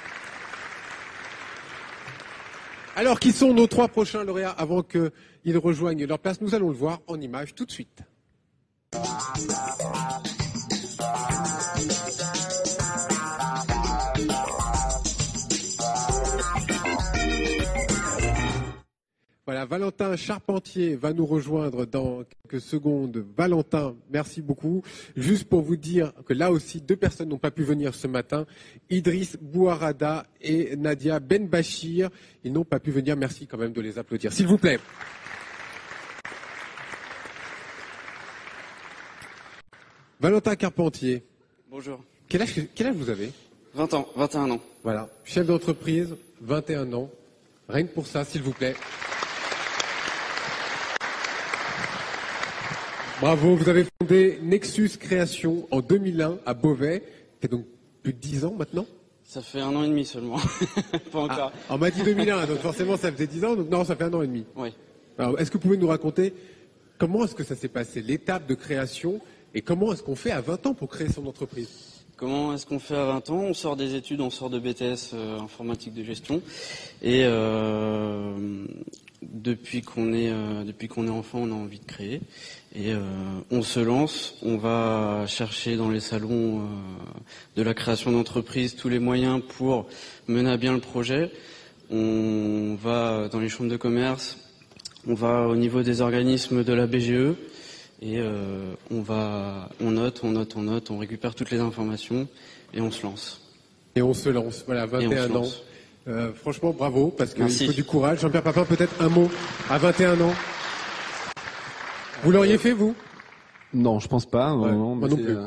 Alors, qui sont nos 3 prochains lauréats avant qu'ils rejoignent leur place? Nous allons le voir en images tout de suite. Voilà, Valentin Charpentier va nous rejoindre dans quelques secondes. Valentin, merci beaucoup. Juste pour vous dire que là aussi, 2 personnes n'ont pas pu venir ce matin. Idriss Bouharada et Nadia Benbachir. Ils n'ont pas pu venir. Merci quand même de les applaudir. S'il vous plaît. Valentin Carpentier. Bonjour. Quel âge vous avez? 20 ans, 21 ans. Voilà. Chef d'entreprise, 21 ans. Rien que pour ça, s'il vous plaît. Bravo, vous avez fondé Nexus Création en 2001 à Beauvais. C'est donc plus de 10 ans maintenant? Ça fait 1 an et demi seulement. Pas encore. On m'a dit 2001, donc forcément ça faisait 10 ans, donc non, ça fait 1 an et demi. Oui. Alors, est-ce que vous pouvez nous raconter comment est-ce que ça s'est passé, l'étape de création, et comment est-ce qu'on fait à 20 ans pour créer son entreprise? Comment est-ce qu'on fait à 20 ans? On sort des études, on sort de BTS informatique de gestion, et depuis qu'on est enfant, on a envie de créer. Et on se lance, on va chercher dans les salons de la création d'entreprise tous les moyens pour mener à bien le projet. On va dans les chambres de commerce, on va au niveau des organismes de la BGE et on note, on récupère toutes les informations et on se lance. Et on se lance, voilà, 21 ans. Franchement, bravo, parce qu'il faut du courage. Jean-Pierre Papin, peut-être un mot à 21 ans. Vous l'auriez fait, vous? Non, je pense pas. Ouais, non, moi non plus.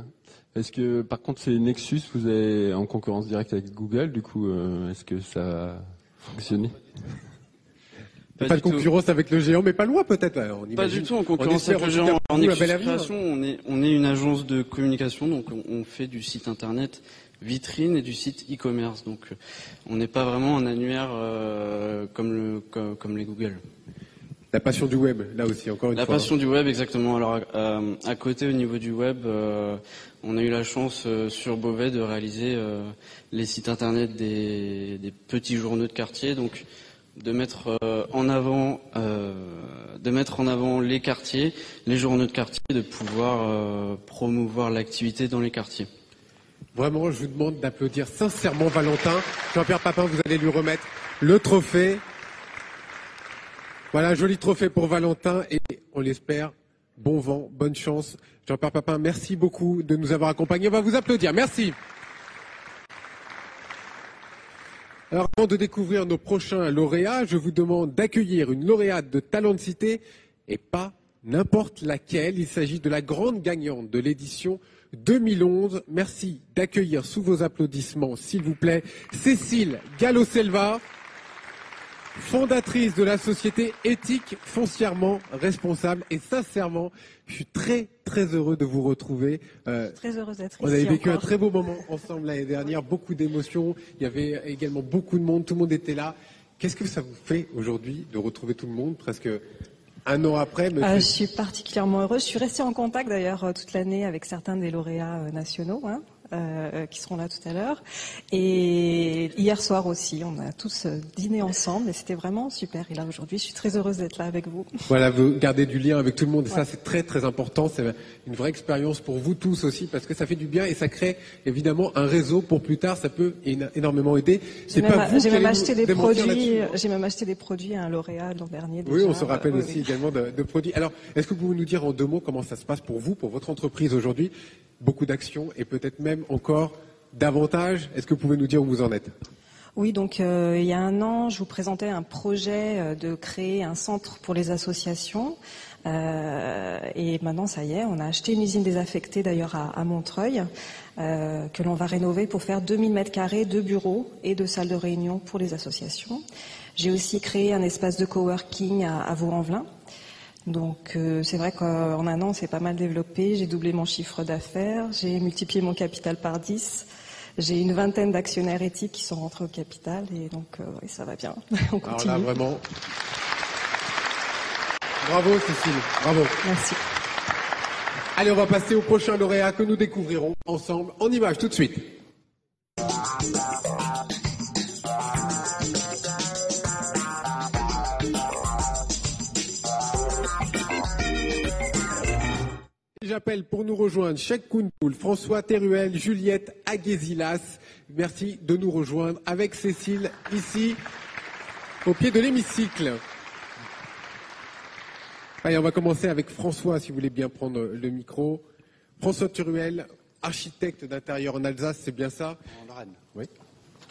Est-ce que, par contre, c'est Nexus, vous êtes en concurrence directe avec Google, du coup, est-ce que ça a fonctionné? Pas de concurrence avec le géant, mais pas loin peut-être. Pas du tout en concurrence avec le géant. En Nexus Création, on est une agence de communication, donc on fait du site internet vitrine et du site e-commerce. Donc on n'est pas vraiment un annuaire comme les Google. La passion du web, là aussi, encore une fois. La passion du web, exactement. Alors, à côté, au niveau du web, on a eu la chance sur Beauvais de réaliser les sites internet des petits journaux de quartier, donc de mettre en avant les quartiers, les journaux de quartier, de pouvoir promouvoir l'activité dans les quartiers. Vraiment, je vous demande d'applaudir sincèrement Valentin. Jean-Pierre Papin, vous allez lui remettre le trophée. Voilà, joli trophée pour Valentin et on l'espère, bon vent, bonne chance. Jean-Pierre Papin, merci beaucoup de nous avoir accompagnés. On va vous applaudir. Merci. Alors, avant de découvrir nos prochains lauréats, je vous demande d'accueillir une lauréate de Talent de Cité et pas n'importe laquelle. Il s'agit de la grande gagnante de l'édition 2011. Merci d'accueillir sous vos applaudissements, s'il vous plaît, Cécile Gallo-Selva, fondatrice de la société Éthique Foncièrement Responsable. Et sincèrement, je suis très très heureux de vous retrouver. Très heureuse d'être ici. On avait vécu encore. un très beau moment ensemble l'année dernière, beaucoup d'émotions. Il y avait également beaucoup de monde, tout le monde était là. Qu'est-ce que ça vous fait aujourd'hui de retrouver tout le monde, presque Un an après, je suis particulièrement heureuse. Je suis restée en contact d'ailleurs toute l'année avec certains des lauréats nationaux. Qui seront là tout à l'heure. Et hier soir aussi, on a tous dîné ensemble et c'était vraiment super. Et là aujourd'hui, je suis très heureuse d'être là avec vous. Voilà, vous gardez du lien avec tout le monde et ça c'est très très important. C'est une vraie expérience pour vous tous aussi parce que ça fait du bien et ça crée évidemment un réseau pour plus tard. Ça peut énormément aider. J'ai même acheté des produits. J'ai même acheté des produits à un lauréat l'an dernier. Déjà. Oui, on se rappelle aussi également de produits. Alors, est-ce que vous pouvez nous dire en 2 mots comment ça se passe pour vous, pour votre entreprise aujourd'hui? Beaucoup d'actions et peut-être même encore davantage. Est-ce que vous pouvez nous dire où vous en êtes? Oui, donc il y a 1 an, je vous présentais un projet de créer un centre pour les associations. Et maintenant, ça y est, on a acheté une usine désaffectée d'ailleurs à Montreuil, que l'on va rénover pour faire 2000 m² de bureaux et de salles de réunion pour les associations. J'ai aussi créé un espace de coworking à Vaux-en-Velin. Donc c'est vrai qu'en 1 an, c'est pas mal développé. J'ai doublé mon chiffre d'affaires, j'ai multiplié mon capital par 10. J'ai une 20aine d'actionnaires éthiques qui sont rentrés au capital et donc oui, ça va bien. On continue. Alors là, vraiment, bravo Cécile, bravo. Merci. Allez, on va passer au prochain lauréat que nous découvrirons ensemble en images tout de suite. J'appelle pour nous rejoindre Cheikh Koundoul, François Teruel, Juliette Aguézilas. Merci de nous rejoindre avec Cécile ici au pied de l'hémicycle. Allez, on va commencer avec François, si vous voulez bien prendre le micro. François Teruel, architecte d'intérieur en Alsace, c'est bien ça? En Lorraine. Oui.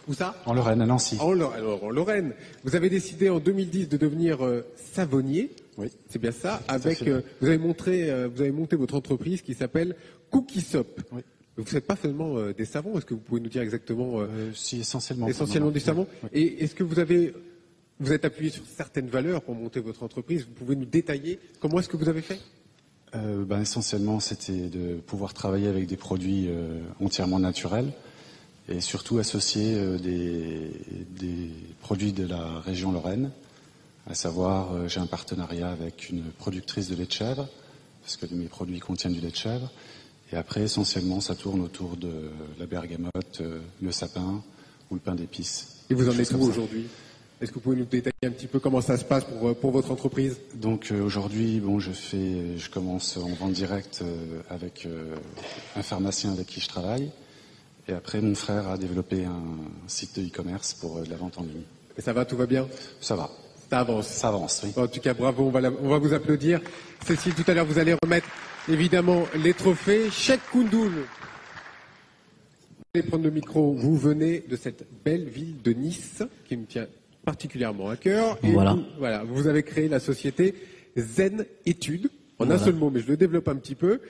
Où ça? En Lorraine, à Nancy. Alors, en Lorraine. Vous avez décidé en 2010 de devenir savonnier. Oui. C'est bien ça. Avec, vous avez monté votre entreprise qui s'appelle Cookiesop. Oui. Vous ne faites pas seulement des savons. Est-ce que vous pouvez nous dire exactement? Si, essentiellement. Essentiellement des savons. Oui. Et est-ce que vous êtes appuyé sur certaines valeurs pour monter votre entreprise? Vous pouvez nous détailler comment est-ce que vous avez fait? Essentiellement, c'était de pouvoir travailler avec des produits entièrement naturels et surtout associer des produits de la région Lorraine. À savoir, j'ai un partenariat avec une productrice de lait de chèvre, parce que mes produits contiennent du lait de chèvre. Et après, essentiellement, ça tourne autour de la bergamote, le sapin ou le pain d'épices. Et vous en êtes où aujourd'hui? Est-ce que vous pouvez nous détailler un petit peu comment ça se passe pour votre entreprise? Donc aujourd'hui, je commence en vente directe avec un pharmacien avec qui je travaille. Et après, mon frère a développé un site de e-commerce pour de la vente en ligne. Et ça va, tout va bien? Ça va. Ça avance. Ça avance, oui. En tout cas, bravo, on va vous applaudir. Cécile, tout à l'heure, vous allez remettre évidemment les trophées. Cheikh Koundoul, vous allez prendre le micro. Vous venez de cette belle ville de Nice, qui me tient particulièrement à cœur. Et Voilà. Vous avez créé la société Zen Études. En un seul mot, mais je le développe un petit peu.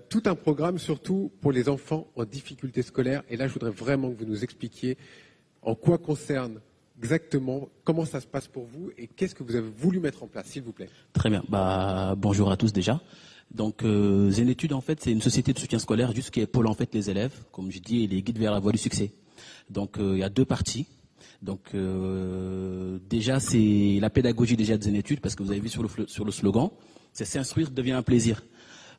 Tout un programme, surtout pour les enfants en difficulté scolaire. Et là, je voudrais vraiment que vous nous expliquiez en quoi concerne exactement, comment ça se passe pour vous et qu'est-ce que vous avez voulu mettre en place, s'il vous plaît. Très bien. Bonjour à tous déjà. Donc, Zen Études, en fait, c'est une société de soutien scolaire juste qui épaule en fait les élèves, comme je dis, et les guide vers la voie du succès. Donc, il y a 2 parties. Donc, déjà, c'est la pédagogie déjà de Zen Études, parce que vous avez vu sur le slogan, c'est s'instruire devient un plaisir.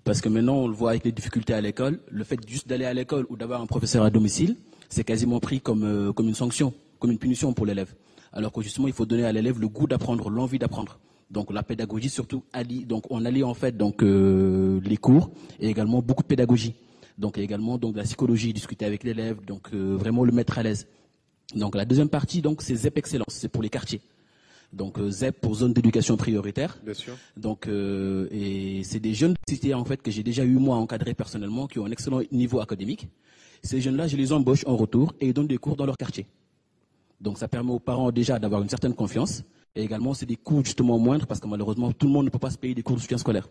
Parce que maintenant, on le voit avec les difficultés à l'école, le fait juste d'aller à l'école ou d'avoir un professeur à domicile, c'est quasiment pris comme une sanction, comme une punition pour l'élève. Alors que justement, il faut donner à l'élève le goût d'apprendre, l'envie d'apprendre. Donc la pédagogie surtout on allie en fait les cours et également beaucoup de pédagogie. Donc également de la psychologie, discuter avec l'élève, donc vraiment le mettre à l'aise. Donc la deuxième partie c'est ZEP Excellence, c'est pour les quartiers. Donc ZEP pour zone d'éducation prioritaire. Bien sûr. Donc et c'est des jeunes de cité en fait que j'ai déjà eu moi encadrés personnellement qui ont un excellent niveau académique. Ces jeunes-là, je les embauche en retour et ils donnent des cours dans leur quartier. Donc ça permet aux parents déjà d'avoir une certaine confiance. Et également, c'est des coûts justement moindres parce que malheureusement, tout le monde ne peut pas se payer des cours de soutien scolaire.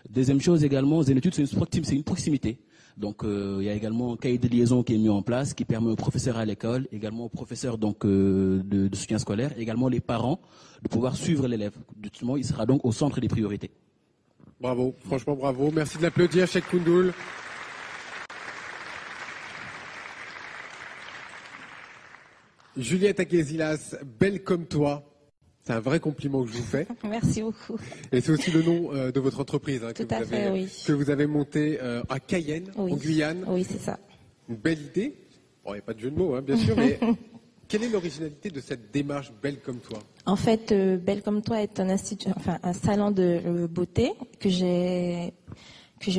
Deuxième chose également, Zen Études, c'est une proximité. Donc il y a également un cahier de liaison qui est mis en place, qui permet aux professeurs à l'école, également aux professeurs de soutien scolaire, également les parents, de pouvoir suivre l'élève. Justement, il sera donc au centre des priorités. Bravo, franchement bravo. Merci de l'applaudir, Cheikh Koundoul. Juliette Aguézilas, belle comme toi. C'est un vrai compliment que je vous fais. Merci beaucoup. Et c'est aussi le nom de votre entreprise Tout à fait, oui. que vous avez monté à Cayenne, Oui. en Guyane. Oui, c'est ça. Une belle idée. Bon, il n'y a pas de jeu de mots, hein, bien sûr, mais quelle est l'originalité de cette démarche Belle comme toi? En fait, Belle comme toi est un institut, enfin un salon de beauté que j'ai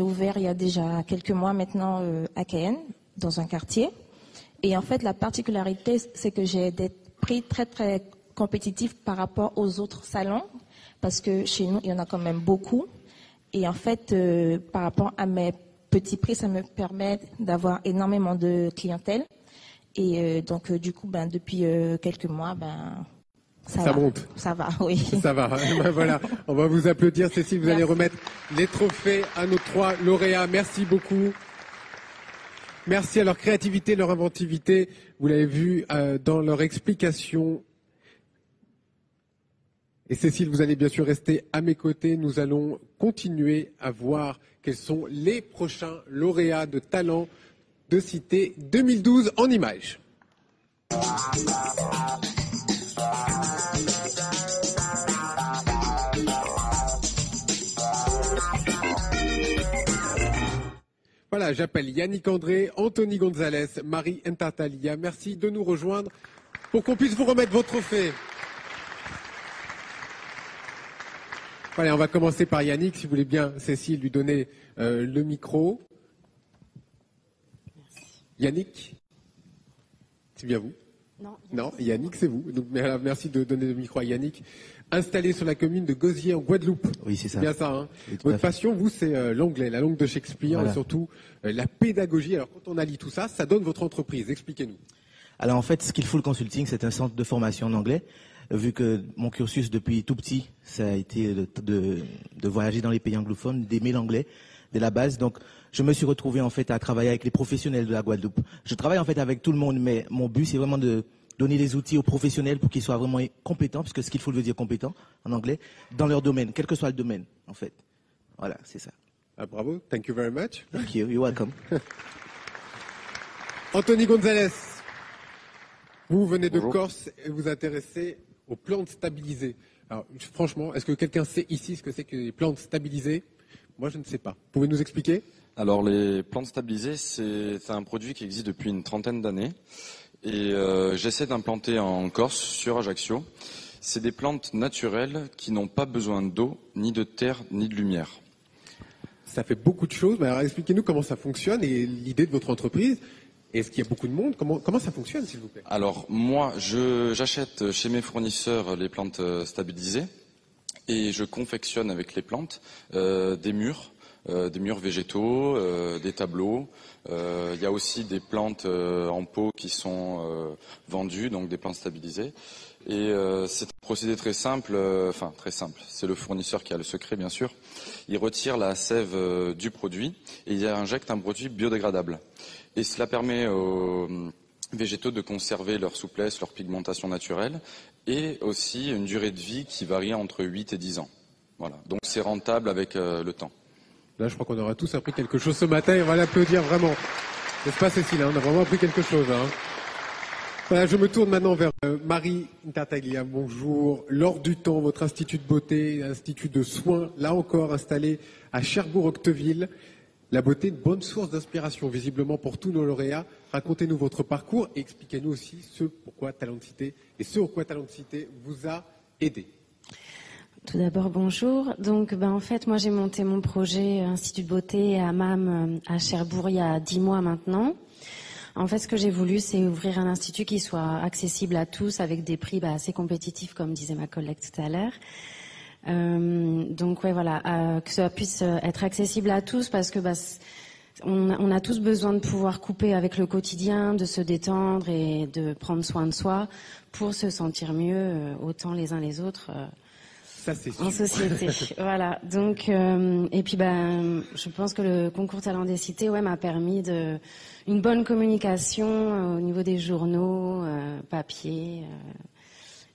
ouvert il y a déjà quelques mois maintenant à Cayenne, dans un quartier. Et en fait, la particularité, c'est que j'ai des prix très très compétitifs par rapport aux autres salons, parce que chez nous, il y en a quand même beaucoup. Et en fait, par rapport à mes petits prix, ça me permet d'avoir énormément de clientèle. Et donc, du coup, depuis quelques mois, ça monte. Ça va, oui. Ça va. Voilà, on va vous applaudir. Cécile, vous allez remettre les trophées à nos 3 lauréats. Merci beaucoup. Merci à leur créativité, leur inventivité. Vous l'avez vu dans leur explication. Et Cécile, vous allez bien sûr rester à mes côtés. Nous allons continuer à voir quels sont les prochains lauréats de talent de Cité 2012 en images. Voilà, j'appelle Yannick André, Anthony Gonzalez, Marie Ntartalia. Merci de nous rejoindre pour qu'on puisse vous remettre vos trophées. Voilà, on va commencer par Yannick, si vous voulez bien, Cécile, lui donner le micro. Merci. Yannick, c'est bien vous? Non, Yannick, c'est vous. Donc, merci de donner le micro à Yannick. Installé sur la commune de Gosier en Guadeloupe. Oui, c'est ça. C'est bien ça. Hein. Oui, votre passion, vous, c'est l'anglais, la langue de Shakespeare, voilà. Et surtout la pédagogie. Alors, quand on allie tout ça, ça donne votre entreprise. Expliquez-nous. Alors, en fait, Skillful Consulting, c'est un centre de formation en anglais. Vu que mon cursus depuis tout petit, ça a été de voyager dans les pays anglophones, d'aimer l'anglais dès la base. Donc, je me suis retrouvé en fait à travailler avec les professionnels de la Guadeloupe. Je travaille en fait avec tout le monde, mais mon but, c'est vraiment de donner les outils aux professionnels pour qu'ils soient vraiment compétents, parce que Skillful veut dire compétent en anglais, dans leur domaine, quel que soit le domaine, en fait. Voilà, c'est ça. Ah, bravo, thank you very much. Thank you, you're welcome. Anthony Gonzalez, vous venez de Bonjour. Corse et vous intéressez aux plantes stabilisées. Alors, franchement, est-ce que quelqu'un sait ici ce que c'est que les plantes stabilisées? Moi, je ne sais pas. Pouvez nous expliquer? Alors, les plantes stabilisées, c'est un produit qui existe depuis une trentaine d'années. Et j'essaie d'implanter en Corse, sur Ajaccio. C'est des plantes naturelles qui n'ont pas besoin d'eau, ni de terre, ni de lumière. Ça fait beaucoup de choses. Mais alors, expliquez-nous comment ça fonctionne et l'idée de votre entreprise. Est-ce qu'il y a beaucoup de monde? Comment ça fonctionne, s'il vous plaît? Alors, moi, j'achète chez mes fournisseurs les plantes stabilisées et je confectionne avec les plantes des murs végétaux, des tableaux. Il y a aussi des plantes en pot qui sont vendues, donc des plantes stabilisées. Et c'est un procédé très simple, très simple. C'est le fournisseur qui a le secret, bien sûr. Il retire la sève du produit et il injecte un produit biodégradable. Et cela permet aux végétaux de conserver leur souplesse, leur pigmentation naturelle et aussi une durée de vie qui varie entre 8 et 10 ans. Voilà. Donc c'est rentable avec le temps. Là, je crois qu'on aura tous appris quelque chose ce matin et on va l'applaudir vraiment. N'est-ce pas, Cécile? On a vraiment appris quelque chose. Hein. Voilà, je me tourne maintenant vers Marie Ntartalia. Bonjour. L'Or du Temps, votre institut de beauté, institut de soins, là encore installé à Cherbourg-Octeville. La beauté, une bonne source d'inspiration, visiblement, pour tous nos lauréats. Racontez-nous votre parcours et expliquez-nous aussi ce pourquoi Talent de Cité et ce pourquoi Talent de Cité vous a aidé. Tout d'abord, bonjour. Donc, en fait, moi, j'ai monté mon projet Institut de beauté à MAM à Cherbourg il y a 10 mois maintenant. En fait, ce que j'ai voulu, c'est ouvrir un institut qui soit accessible à tous avec des prix assez compétitifs, comme disait ma collègue tout à l'heure. Donc, ouais, voilà, que ça puisse être accessible à tous parce que on a tous besoin de pouvoir couper avec le quotidien, de se détendre et de prendre soin de soi pour se sentir mieux, autant les uns les autres. Ça, c'est en société. Voilà. Donc, et puis, je pense que le concours Talent des Cités, m'a permis une bonne communication au niveau des journaux, papier,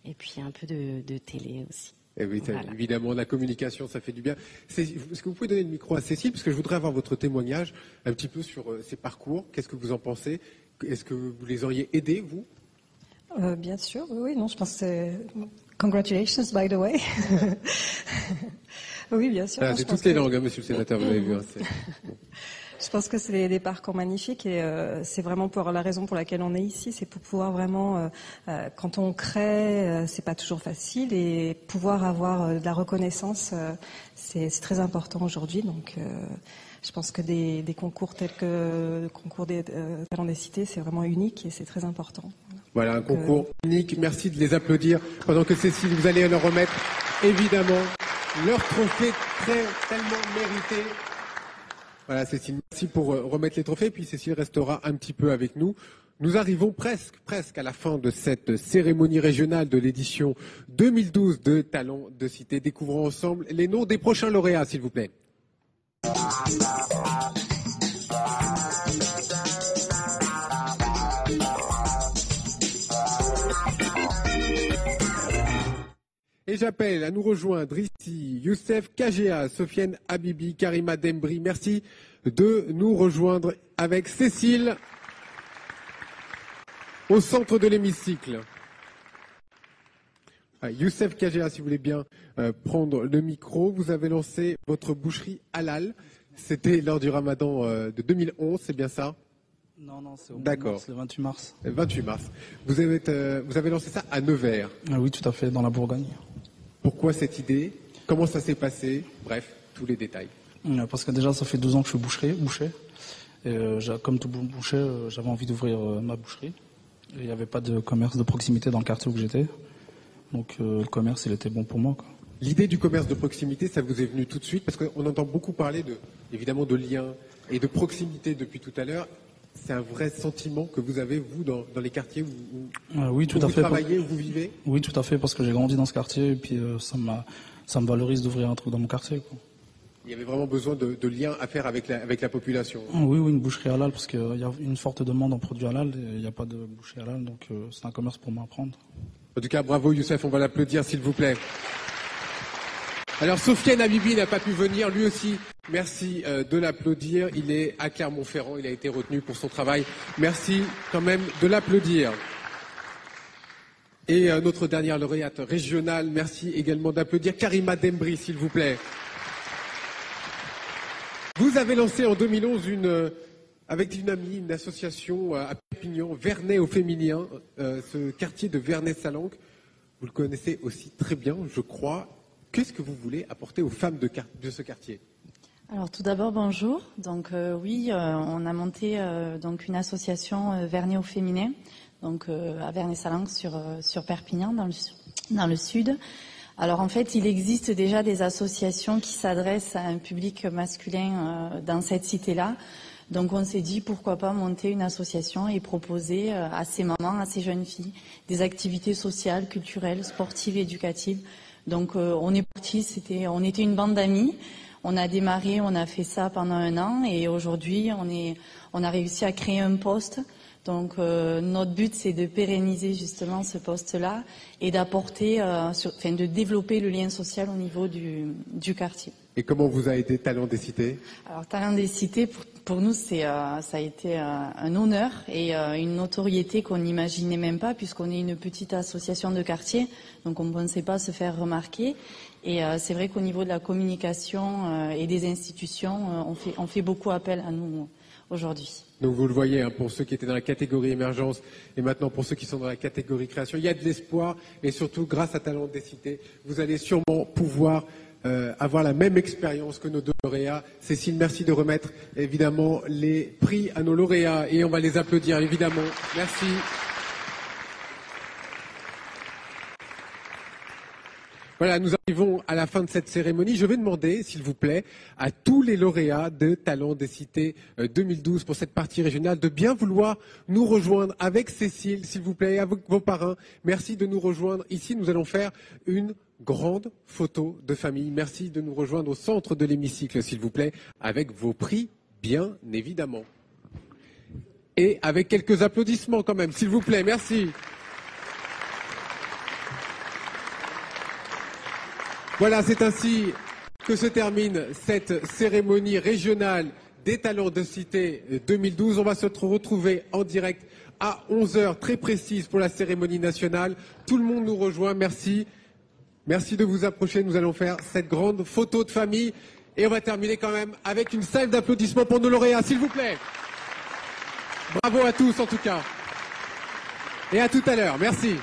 et puis un peu de télé aussi. Et oui, voilà. Évidemment, la communication, ça fait du bien. Est-ce que vous pouvez donner le micro à Cécile? Parce que je voudrais avoir votre témoignage un petit peu sur ces parcours. Qu'est-ce que vous en pensez? Est-ce que vous les auriez aidés, vous? Bien sûr, oui. Non, je pense que Congratulations, by the way. Oui, bien sûr. C'est toutes les langues, hein, monsieur le sénateur, vous avez vu. Hein, je pense que c'est des parcours magnifiques et c'est vraiment pour la raison pour laquelle on est ici, c'est pour pouvoir vraiment, quand on crée, c'est pas toujours facile et pouvoir avoir de la reconnaissance, c'est très important aujourd'hui. Donc, je pense que des concours tels que le concours des talents des cités, c'est vraiment unique et c'est très important. Voilà, un concours unique. Merci de les applaudir pendant que Cécile, vous allez leur remettre évidemment leur trophée tellement mérité. Voilà, Cécile, merci pour remettre les trophées. Puis Cécile restera un petit peu avec nous. Nous arrivons presque à la fin de cette cérémonie régionale de l'édition 2012 de Talents de Cité. Découvrons ensemble les noms des prochains lauréats, s'il vous plaît. Et j'appelle à nous rejoindre ici Youssef Kagea, Sofiane Habibi, Karima Dembri. Merci de nous rejoindre avec Cécile au centre de l'hémicycle. Youssef Kagea, si vous voulez bien prendre le micro. Vous avez lancé votre boucherie halal. C'était lors du Ramadan de 2011, c'est bien ça? Non, c'est au D'accord. Le 28 mars. Le 28 mars. Vous avez lancé ça à Nevers. Oui, tout à fait, dans la Bourgogne. Pourquoi cette idée? Comment ça s'est passé? Bref, tous les détails. Parce que déjà, ça fait 12 ans que je suis boucher. Et comme tout boucher, j'avais envie d'ouvrir ma boucherie. Et il n'y avait pas de commerce de proximité dans le quartier où j'étais. Donc le commerce, il était bon pour moi, quoi. L'idée du commerce de proximité, ça vous est venu tout de suite? Parce qu'on entend beaucoup parler évidemment de liens et de proximité depuis tout à l'heure. C'est un vrai sentiment que vous avez, vous, dans les quartiers où oui, tout à vous fait. Travaillez, où vous vivez? Oui, tout à fait, parce que j'ai grandi dans ce quartier et puis ça me valorise d'ouvrir un truc dans mon quartier, quoi. Il y avait vraiment besoin de liens à faire avec la population. Oui, une boucherie halal, parce qu'il y a une forte demande en produits halal et il n'y a pas de boucherie halal, donc c'est un commerce pour moi à prendre. En tout cas, bravo Youssef, on va l'applaudir s'il vous plaît. Alors Sofiane Habibi n'a pas pu venir, lui aussi, merci de l'applaudir. Il est à Clermont-Ferrand, il a été retenu pour son travail. Merci quand même de l'applaudir. Et notre dernière lauréate régionale, merci également d'applaudir Karima Dembri, s'il vous plaît. Vous avez lancé en 2011 avec une amie, une association à Perpignan, Vernay au féminin, ce quartier de Vernay-Salanque. Vous le connaissez aussi très bien, je crois. Qu'est-ce que vous voulez apporter aux femmes de ce quartier? Alors tout d'abord, bonjour. Donc oui, on a monté donc une association Vernay au féminin, donc à Vernay-Salanque sur Perpignan, dans le sud. Alors en fait, il existe déjà des associations qui s'adressent à un public masculin dans cette cité-là. Donc on s'est dit pourquoi pas monter une association et proposer à ces mamans, à ces jeunes filles, des activités sociales, culturelles, sportives, éducatives. Donc on est parti, on était une bande d'amis. On a démarré, on a fait ça pendant 1 an et aujourd'hui on a réussi à créer un poste. Donc notre but c'est de pérenniser justement ce poste-là et d'apporter, de développer le lien social au niveau du quartier. Et comment vous a aidé Talents des Cités? Alors Talents des Cités pour nous ça a été un honneur et une notoriété qu'on n'imaginait même pas puisqu'on est une petite association de quartier, donc on ne pensait pas se faire remarquer. Et c'est vrai qu'au niveau de la communication et des institutions, on fait beaucoup appel à nous aujourd'hui. Donc vous le voyez, hein, pour ceux qui étaient dans la catégorie émergence et maintenant pour ceux qui sont dans la catégorie création, il y a de l'espoir et surtout grâce à Talents des Cités, vous allez sûrement pouvoir avoir la même expérience que nos 2 lauréats. Cécile, merci de remettre évidemment les prix à nos lauréats et on va les applaudir évidemment. Merci. Voilà, nous arrivons à la fin de cette cérémonie. Je vais demander, s'il vous plaît, à tous les lauréats de Talents des Cités 2012 pour cette partie régionale de bien vouloir nous rejoindre avec Cécile, s'il vous plaît, avec vos parrains. Merci de nous rejoindre. Ici, nous allons faire une grande photo de famille. Merci de nous rejoindre au centre de l'hémicycle, s'il vous plaît, avec vos prix, bien évidemment. Et avec quelques applaudissements quand même, s'il vous plaît. Merci. Voilà, c'est ainsi que se termine cette cérémonie régionale des Talents de Cité 2012. On va se retrouver en direct à 11h très précise pour la cérémonie nationale. Tout le monde nous rejoint. Merci. Merci de vous approcher. Nous allons faire cette grande photo de famille. Et on va terminer quand même avec une salve d'applaudissements pour nos lauréats, s'il vous plaît. Bravo à tous en tout cas. Et à tout à l'heure. Merci.